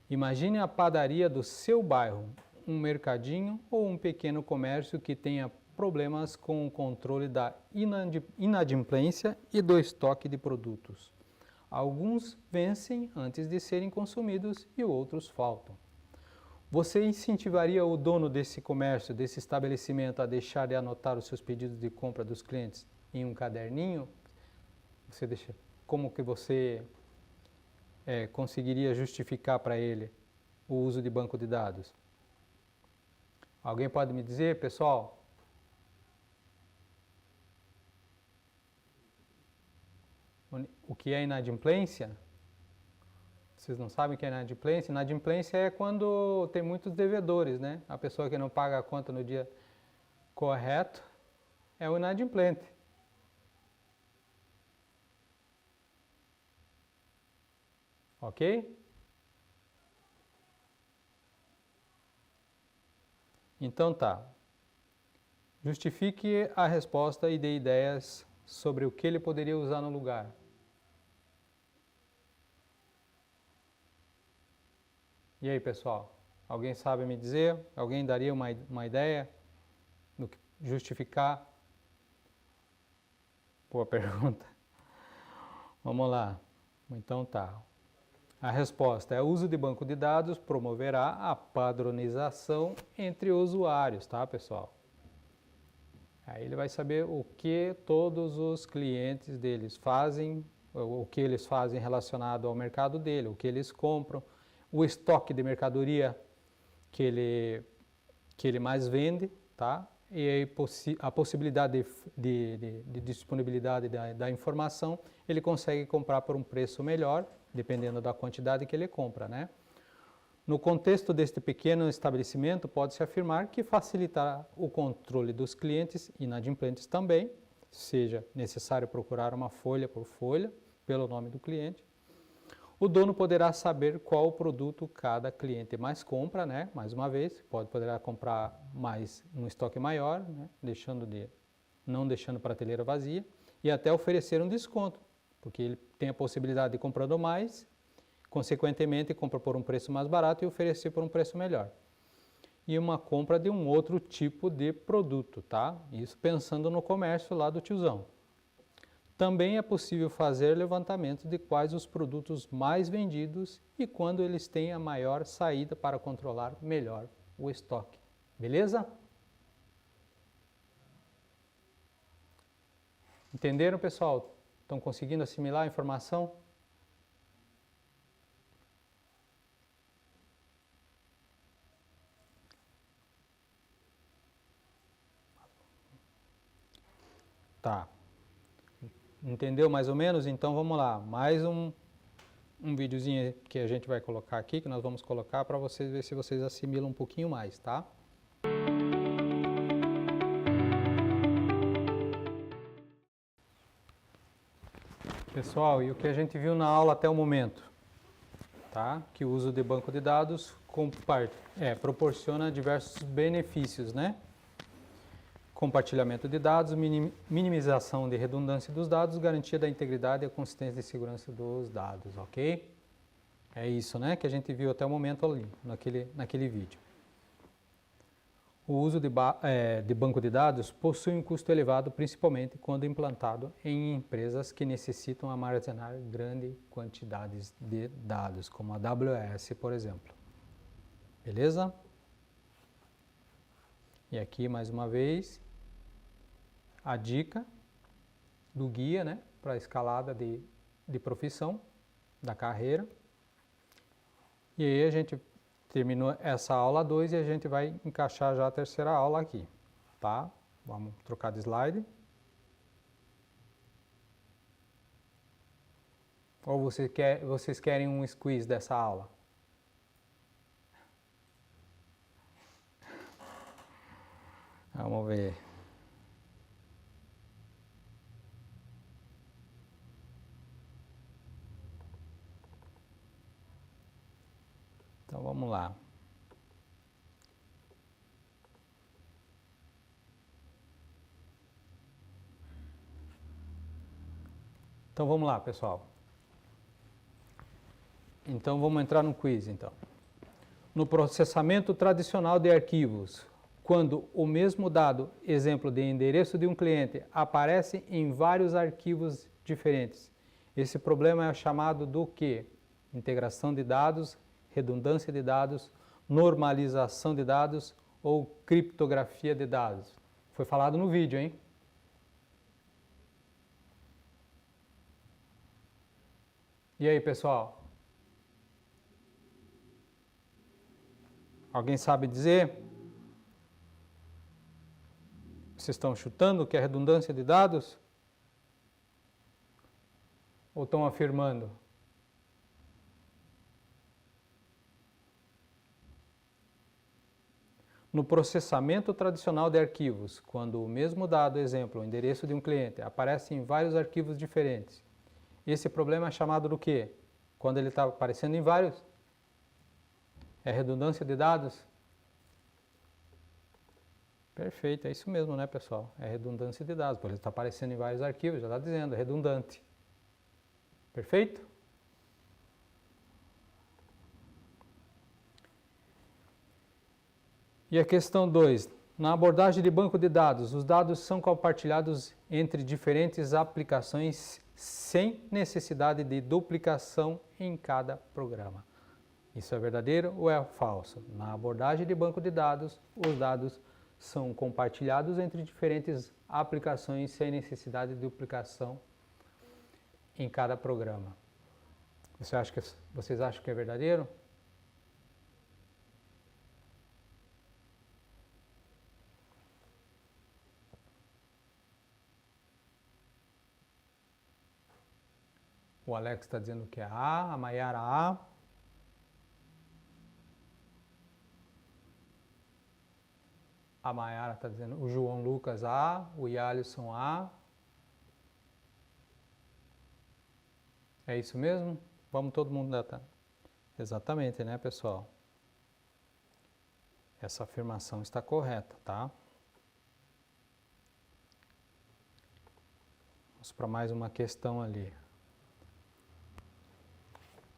Imagine a padaria do seu bairro, um mercadinho ou um pequeno comércio que tenha problemas com o controle da inadimplência e do estoque de produtos. Alguns vencem antes de serem consumidos e outros faltam. Você incentivaria o dono desse comércio, desse estabelecimento, a deixar de anotar os seus pedidos de compra dos clientes em um caderninho? Como que você conseguiria justificar para ele o uso de banco de dados? Alguém pode me dizer, pessoal? O que é inadimplência? Vocês não sabem o que é inadimplência? Inadimplência é quando tem muitos devedores, né? A pessoa que não paga a conta no dia correto é o inadimplente. Ok? Então tá. Justifique a resposta e dê ideias sobre o que ele poderia usar no lugar. E aí, pessoal? Alguém sabe me dizer? Alguém daria uma ideia do que justificar? Boa pergunta. Vamos lá. Então tá. A resposta é: o uso de banco de dados promoverá a padronização entre usuários, tá, pessoal? Aí ele vai saber o que todos os clientes deles fazem, o que eles fazem relacionado ao mercado dele, o que eles compram, o estoque de mercadoria que ele mais vende, tá? E aí a possibilidade de disponibilidade da informação, ele consegue comprar por um preço melhor, dependendo da quantidade que ele compra, né? No contexto deste pequeno estabelecimento, pode-se afirmar que facilitará o controle dos clientes inadimplentes também, seja necessário procurar uma folha por folha, pelo nome do cliente. O dono poderá saber qual produto cada cliente mais compra, né? Mais uma vez, poderá comprar mais um estoque maior, né? Não deixando prateleira vazia, e até oferecer um desconto, porque ele tem a possibilidade de comprando mais, consequentemente compra por um preço mais barato e oferecer por um preço melhor. E uma compra de um outro tipo de produto, tá? Isso pensando no comércio lá do tiozão. Também é possível fazer levantamento de quais os produtos mais vendidos e quando eles têm a maior saída para controlar melhor o estoque. Beleza? Entenderam, pessoal? Estão conseguindo assimilar a informação? Tá. Entendeu mais ou menos? Então vamos lá. Mais um videozinho que a gente vai colocar aqui, que nós vamos colocar para vocês ver se vocês assimilam um pouquinho mais, tá? Pessoal, e o que a gente viu na aula até o momento, tá? Que o uso de banco de dados proporciona diversos benefícios, né? Compartilhamento de dados, minimização de redundância dos dados, garantia da integridade e a consistência de segurança dos dados, ok? É isso, né, que a gente viu até o momento ali, naquele vídeo. O uso de banco de dados possui um custo elevado, principalmente quando implantado em empresas que necessitam armazenar grandes quantidades de dados, como a AWS, por exemplo. Beleza? E aqui, mais uma vez, a dica do guia, né, para a escalada de profissão, da carreira. E aí a gente terminou essa aula 2 e a gente vai encaixar já a terceira aula aqui, tá? Vamos trocar de slide. Ou vocês querem um squeeze dessa aula? Vamos ver. Então vamos lá. Então vamos lá, pessoal. Então vamos entrar no quiz, então. No processamento tradicional de arquivos, quando o mesmo dado, exemplo de endereço de um cliente, aparece em vários arquivos diferentes, esse problema é chamado do quê? Integração de dados, redundância de dados, normalização de dados ou criptografia de dados. Foi falado no vídeo, hein? E aí, pessoal? Alguém sabe dizer? Vocês estão chutando que é redundância de dados? Ou estão afirmando? No processamento tradicional de arquivos, quando o mesmo dado, exemplo, o endereço de um cliente, aparece em vários arquivos diferentes, esse problema é chamado do quê? Quando ele está aparecendo em vários? É redundância de dados? Perfeito, é isso mesmo, né, pessoal? É redundância de dados, porque ele está aparecendo em vários arquivos, já está dizendo, é redundante. Perfeito? E a questão 2. Na abordagem de banco de dados, os dados são compartilhados entre diferentes aplicações sem necessidade de duplicação em cada programa. Isso é verdadeiro ou é falso? Na abordagem de banco de dados, os dados são compartilhados entre diferentes aplicações sem necessidade de duplicação em cada programa. Vocês acham que é verdadeiro? O Alex está dizendo que é A Mayara A. A Mayara está dizendo, o João Lucas A, o Yalisson A. É isso mesmo? Vamos todo mundo datar. Exatamente, né, pessoal? Essa afirmação está correta, tá? Vamos para mais uma questão ali.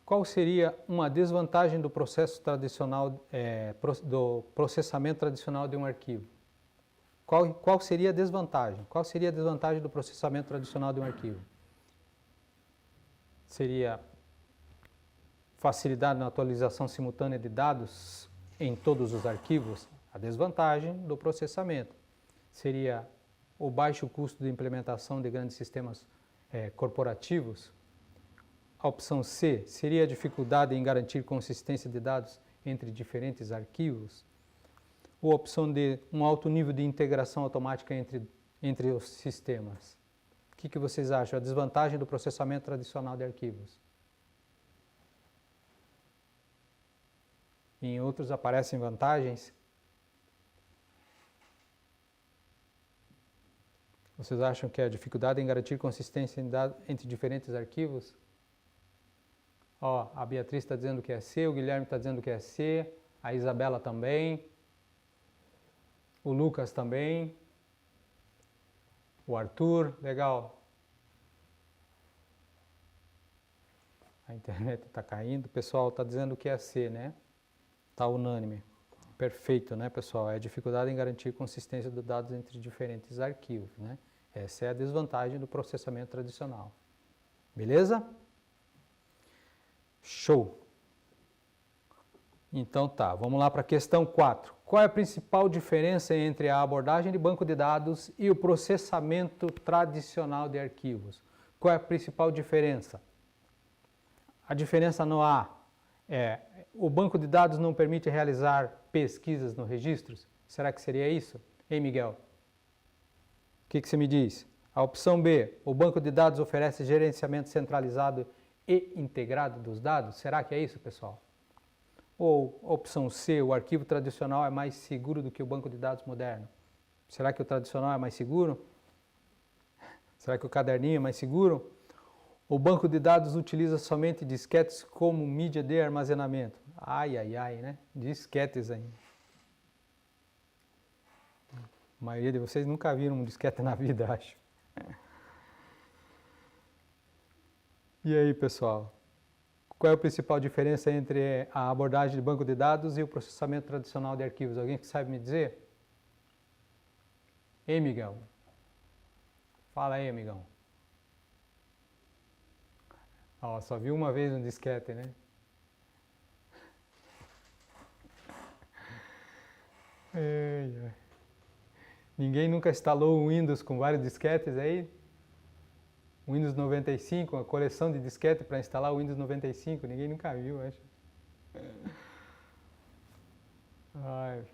Qual seria uma desvantagem do processo tradicional, do processamento tradicional de um arquivo? Qual seria a desvantagem? Qual seria a desvantagem do processamento tradicional de um arquivo? Seria facilidade na atualização simultânea de dados em todos os arquivos? A desvantagem do processamento. Seria o baixo custo de implementação de grandes sistemas corporativos? A opção C seria a dificuldade em garantir consistência de dados entre diferentes arquivos? Ou a opção D, um alto nível de integração automática entre os sistemas? O que vocês acham? A desvantagem do processamento tradicional de arquivos? E em outros aparecem vantagens? Vocês acham que é a dificuldade em garantir consistência entre diferentes arquivos? Ó, a Beatriz está dizendo que é C, o Guilherme está dizendo que é C, a Isabela também, o Lucas também, o Arthur, legal. A internet está caindo, o pessoal está dizendo que é C, né? Está unânime. Perfeito, né, pessoal? É a dificuldade em garantir consistência dos dados entre diferentes arquivos, né? Essa é a desvantagem do processamento tradicional. Beleza? Show! Então tá, vamos lá para a questão 4. Qual é a principal diferença entre a abordagem de banco de dados e o processamento tradicional de arquivos? Qual é a principal diferença? A diferença no A é o banco de dados não permite realizar pesquisas nos registros? Será que seria isso? Hein, Miguel? O que você me diz? A opção B, o banco de dados oferece gerenciamento centralizado e integrado dos dados? Será que é isso, pessoal? Ou a opção C, o arquivo tradicional é mais seguro do que o banco de dados moderno? Será que o tradicional é mais seguro? Será que o caderninho é mais seguro? O banco de dados utiliza somente disquetes como mídia de armazenamento? Ai, ai, ai, né? Disquetes ainda. A maioria de vocês nunca viram um disquete na vida, acho. E aí, pessoal? Qual é a principal diferença entre a abordagem de banco de dados e o processamento tradicional de arquivos? Alguém que sabe me dizer? Ei, Miguel? Fala aí, amigão. Ó, só vi uma vez um disquete, né? Ei, ai. Ninguém nunca instalou um Windows com vários disquetes aí? Windows 95, uma coleção de disquete para instalar o Windows 95, ninguém nunca viu, acho. Ai.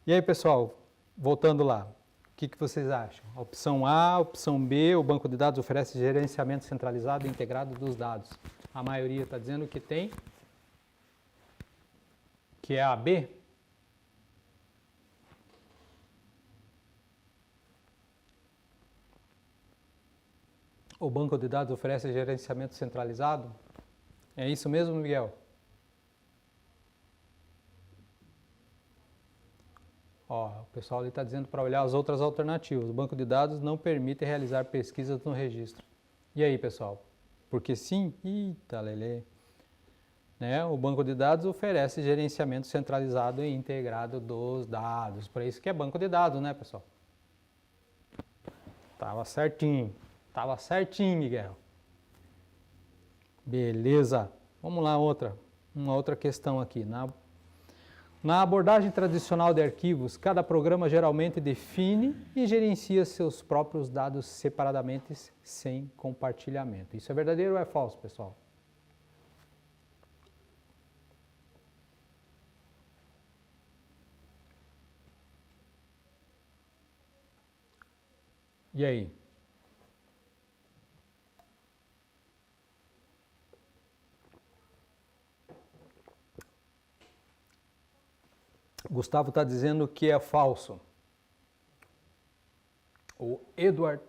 E aí, pessoal, voltando lá, o que vocês acham? Opção A, opção B, o banco de dados oferece gerenciamento centralizado e integrado dos dados. A maioria está dizendo que tem, que é a B. O banco de dados oferece gerenciamento centralizado? É isso mesmo, Miguel? Ó, o pessoal ali está dizendo para olhar as outras alternativas. O banco de dados não permite realizar pesquisas no registro. E aí, pessoal? Porque sim? Eita, lelê. Né? O banco de dados oferece gerenciamento centralizado e integrado dos dados. Por isso que é banco de dados, né, pessoal? Tava certinho. Tava certinho, Miguel. Beleza. Vamos lá, uma outra questão aqui. Na abordagem tradicional de arquivos, cada programa geralmente define e gerencia seus próprios dados separadamente, sem compartilhamento. Isso é verdadeiro ou é falso, pessoal? E aí? Gustavo está dizendo que é falso. O Edward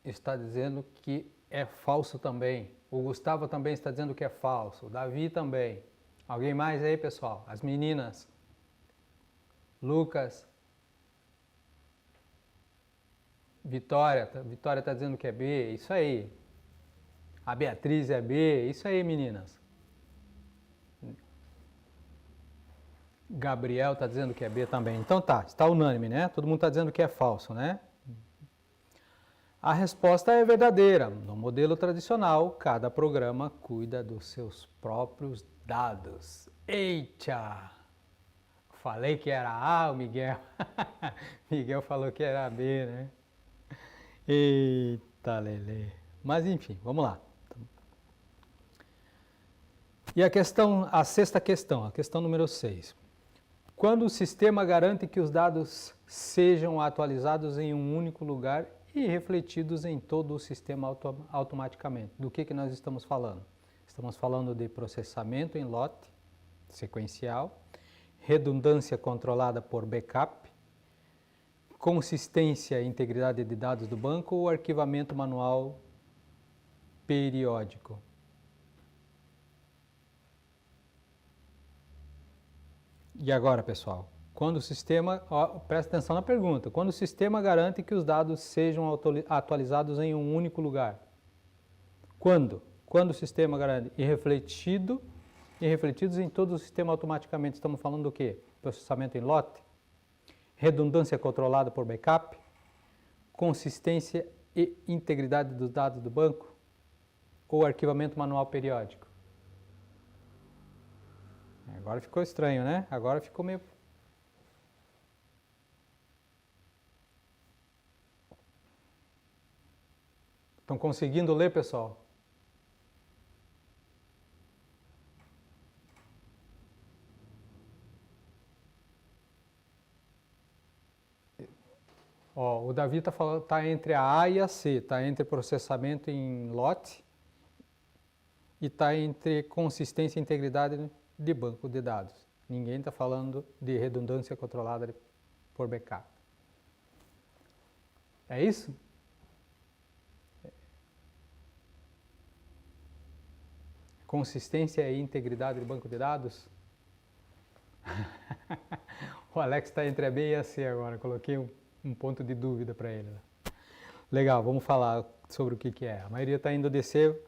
está dizendo que é falso também. O Gustavo também está dizendo que é falso. O Davi também. Alguém mais aí, pessoal? As meninas. Lucas. Vitória. Vitória está dizendo que é B. Isso aí. A Beatriz é B. Isso aí, meninas. Gabriel está dizendo que é B também. Então tá, está unânime, né? Todo mundo está dizendo que é falso, né? A resposta é verdadeira. No modelo tradicional, cada programa cuida dos seus próprios dados. Eita! Falei que era A, o Miguel. Miguel falou que era B, né? Eita, lelê. Mas enfim, vamos lá. E a sexta questão, a questão número 6. Quando o sistema garante que os dados sejam atualizados em um único lugar e refletidos em todo o sistema automaticamente. Do que nós estamos falando? Estamos falando de processamento em lote sequencial, redundância controlada por backup, consistência e integridade de dados do banco ou arquivamento manual periódico. E agora, pessoal, quando o sistema, presta atenção na pergunta, quando o sistema garante que os dados sejam atualizados em um único lugar? Quando? Quando o sistema garante e refletido e refletidos em todo o sistema automaticamente. Estamos falando do quê? Processamento em lote, redundância controlada por backup, consistência e integridade dos dados do banco, ou arquivamento manual periódico. Agora ficou estranho, né? Agora ficou meio... Estão conseguindo ler, pessoal? Ó, o Davi está falando, está entre a A e a C, está entre processamento em lote e está entre consistência e integridade de banco de dados. Ninguém está falando de redundância controlada por backup. É isso? Consistência e integridade de banco de dados? O Alex está entre a B e a C agora, coloquei um ponto de dúvida para ele. Legal, vamos falar sobre o que é. A maioria está indo descer.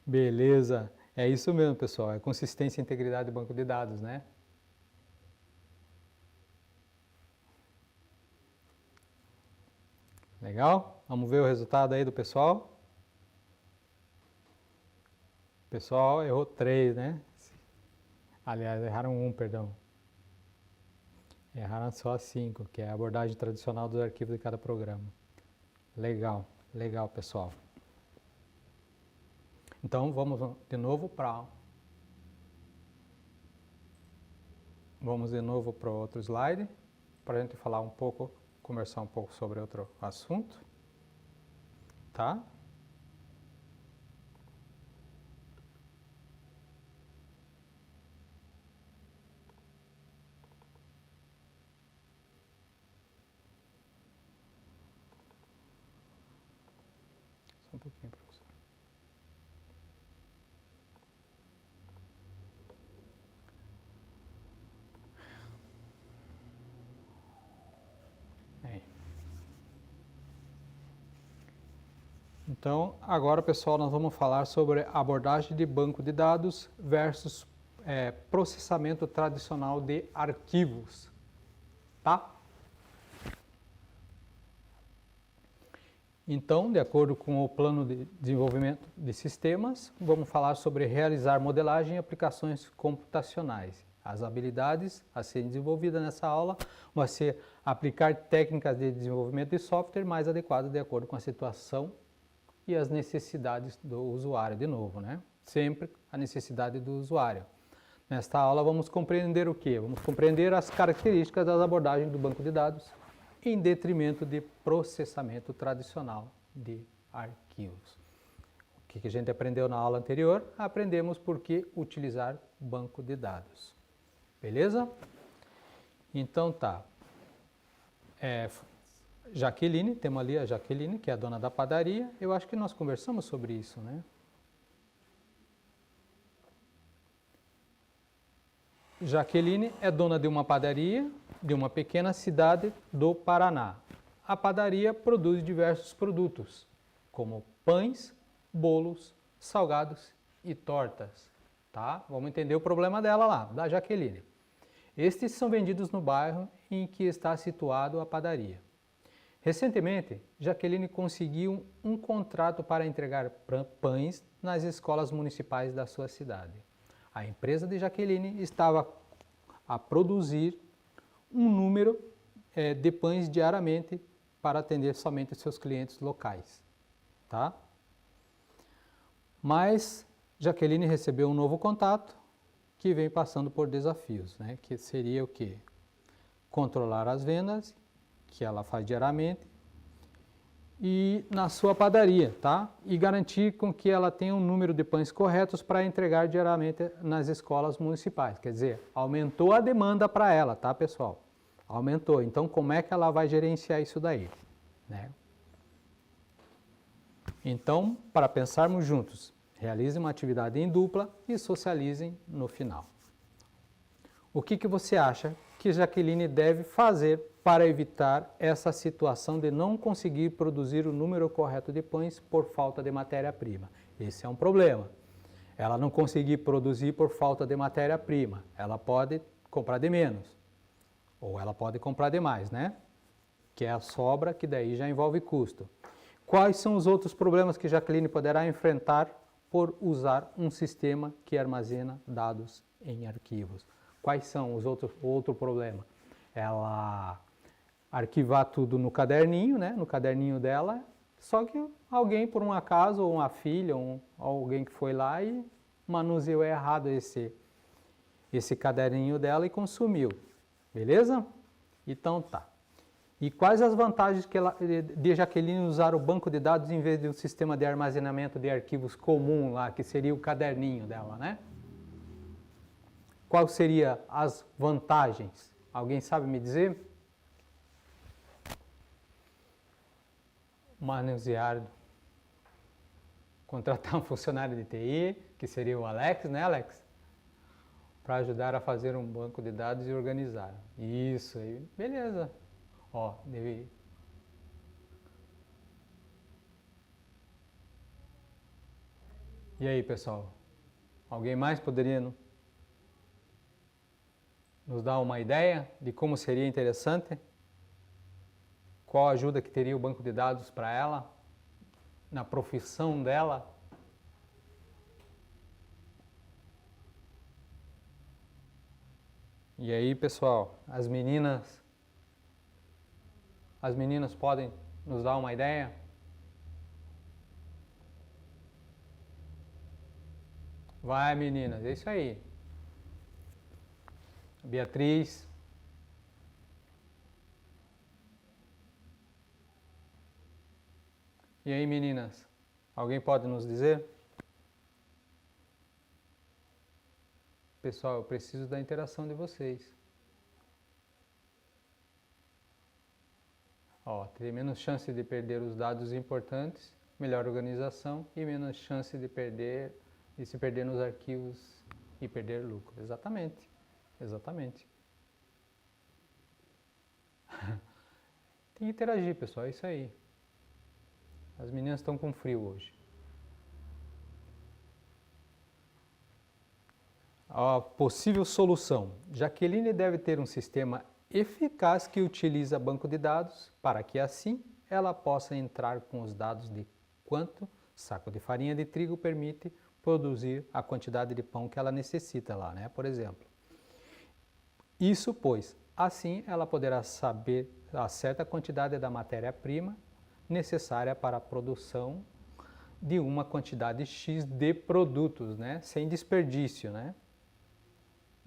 Beleza, é isso mesmo, pessoal, é consistência e integridade do banco de dados, né? Legal? Vamos ver o resultado aí do pessoal. O pessoal errou 3, né? Aliás, erraram 1, perdão. Erraram só 5, que é a abordagem tradicional dos arquivos de cada programa. Legal, legal, pessoal. Então, vamos de novo para outro slide, para a gente falar um pouco, conversar um pouco sobre outro assunto, tá? Só um pouquinho, professor. Então, agora, pessoal, nós vamos falar sobre abordagem de banco de dados versus processamento tradicional de arquivos, tá? Então, de acordo com o plano de desenvolvimento de sistemas, vamos falar sobre realizar modelagem e aplicações computacionais. As habilidades a serem desenvolvidas nessa aula vão ser aplicar técnicas de desenvolvimento de software mais adequadas de acordo com a situação e as necessidades do usuário, de novo, né? Sempre a necessidade do usuário. Nesta aula vamos compreender o quê? Vamos compreender as características das abordagens do banco de dados em detrimento de processamento tradicional de arquivos. O que a gente aprendeu na aula anterior? Aprendemos por que utilizar banco de dados. Beleza? Então tá. Jaqueline, temos ali a Jaqueline, que é a dona da padaria. Eu acho que nós conversamos sobre isso, né? Jaqueline é dona de uma padaria de uma pequena cidade do Paraná. A padaria produz diversos produtos, como pães, bolos, salgados e tortas, tá? Vamos entender o problema dela lá, da Jaqueline. Estes são vendidos no bairro em que está situado a padaria. Recentemente, Jaqueline conseguiu um contrato para entregar pães nas escolas municipais da sua cidade. A empresa de Jaqueline estava a produzir um número de pães diariamente para atender somente seus clientes locais, tá? Mas Jaqueline recebeu um novo contato que vem passando por desafios, né? Que seria o quê? Controlar as vendas, que ela faz diariamente, e na sua padaria, tá? E garantir com que ela tenha um número de pães corretos para entregar diariamente nas escolas municipais. Quer dizer, aumentou a demanda para ela, tá, pessoal? Aumentou. Então, como é que ela vai gerenciar isso daí, né? Então, para pensarmos juntos, realizem uma atividade em dupla e socializem no final. O que você acha que Jaqueline deve fazer para evitar essa situação de não conseguir produzir o número correto de pães por falta de matéria-prima? Esse é um problema. ela não conseguir produzir por falta de matéria-prima, ela pode comprar de menos, ou ela pode comprar de mais, né? Que é a sobra, que daí já envolve custo. Quais são os outros problemas que Jaqueline poderá enfrentar por usar um sistema que armazena dados em arquivos? Quais são os outro problema? Ela arquivar tudo no caderninho, né? No caderninho dela, só que alguém, por um acaso, ou uma filha, alguém que foi lá e manuseou errado esse caderninho dela e consumiu. Beleza? Então tá. E quais as vantagens de Jaqueline usar o banco de dados em vez de um sistema de armazenamento de arquivos comum lá, que seria o caderninho dela, né? Quais seriam as vantagens? Alguém sabe me dizer? Manusear, contratar um funcionário de TI, que seria o Alex, né, Alex? Para ajudar a fazer um banco de dados e organizar. Isso aí, beleza. Ó, deve... E aí, pessoal? Alguém mais poderia nos dar uma ideia de como seria interessante? Qual a ajuda que teria o banco de dados para ela, na profissão dela? E aí, pessoal, as meninas podem nos dar uma ideia? Vai, meninas, é isso aí. Beatriz. E aí, meninas, alguém pode nos dizer? Pessoal, eu preciso da interação de vocês. Ó, teria menos chance de perder os dados importantes, melhor organização e menos chance de se perder nos arquivos e perder lucro. Exatamente, exatamente. Tem que interagir, pessoal, é isso aí. As meninas estão com frio hoje. A possível solução. Jaqueline deve ter um sistema eficaz que utiliza banco de dados para que assim ela possa entrar com os dados de quanto saco de farinha de trigo permite produzir a quantidade de pão que ela necessita lá, né? Por exemplo. Isso, pois, assim ela poderá saber a certa quantidade da matéria-prima necessária para a produção de uma quantidade X de produtos, né? Sem desperdício, né?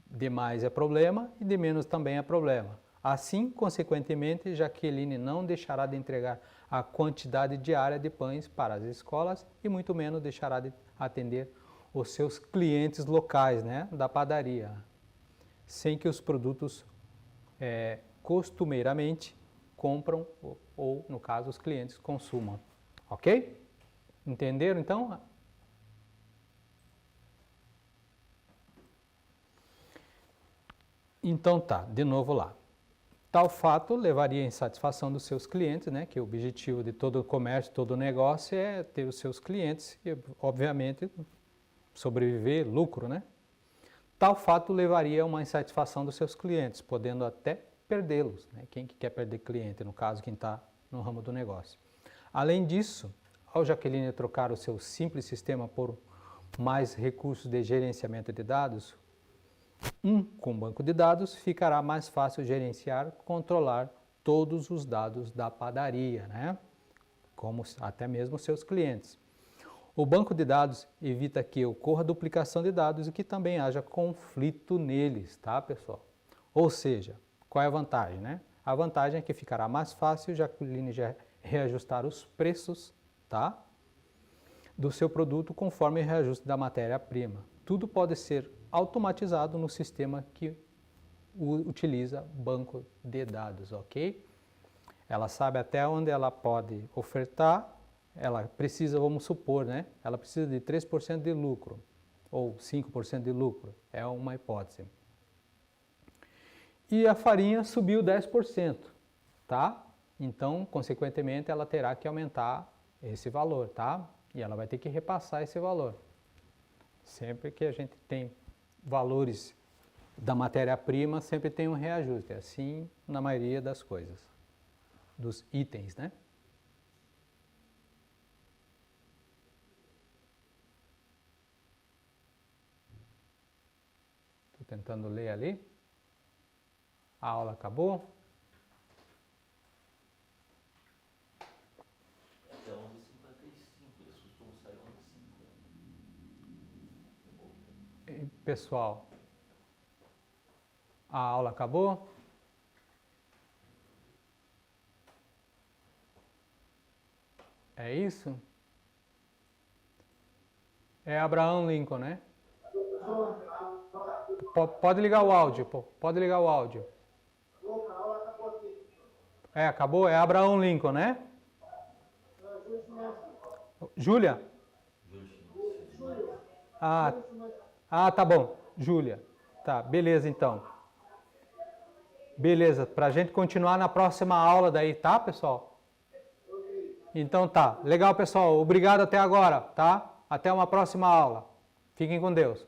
De mais é problema e de menos também é problema. Assim, consequentemente, Jaqueline não deixará de entregar a quantidade diária de pães para as escolas e muito menos deixará de atender os seus clientes locais, né? Da padaria, sem que os produtos costumeiramente compram ou, no caso, os clientes consumam. Ok? Entenderam, então? Então tá, de novo lá. Tal fato levaria à insatisfação dos seus clientes, né? Que o objetivo de todo o comércio, todo o negócio é ter os seus clientes e, obviamente, sobreviver, lucro, né? Tal fato levaria a uma insatisfação dos seus clientes, podendo até perdê-los, né? Quem que quer perder cliente, no caso, quem está no ramo do negócio. Além disso, ao Jaqueline trocar o seu simples sistema por mais recursos de gerenciamento de dados, com banco de dados ficará mais fácil gerenciar, controlar todos os dados da padaria, né? Como até mesmo seus clientes. O banco de dados evita que ocorra duplicação de dados e que também haja conflito neles, tá, pessoal? Ou seja, qual é a vantagem, né? A vantagem é que ficará mais fácil Jaqueline já reajustar os preços, tá? Do seu produto conforme o reajuste da matéria-prima. Tudo pode ser automatizado no sistema que utiliza banco de dados, ok? Ela sabe até onde ela pode ofertar, ela precisa, vamos supor, né? Ela precisa de 3% de lucro, ou 5% de lucro, é uma hipótese. E a farinha subiu 10%, tá? Então, consequentemente, ela terá que aumentar esse valor, tá? E ela vai ter que repassar esse valor. Sempre que a gente tem valores da matéria-prima, sempre tem um reajuste. Assim, na maioria das coisas, dos itens, né? Estou tentando ler ali. A aula acabou. Até 11h55, eles costumam sair 11h50. Pessoal, a aula acabou? É isso? É Abraham Lincoln, né? Pode ligar o áudio, pode ligar o áudio. É, acabou? É Abraham Lincoln, né? Júlia? Tá bom. Júlia. Tá, beleza então. Beleza, pra gente continuar na próxima aula daí, tá, pessoal? Então tá. Legal, pessoal. Obrigado até agora, tá? Até uma próxima aula. Fiquem com Deus.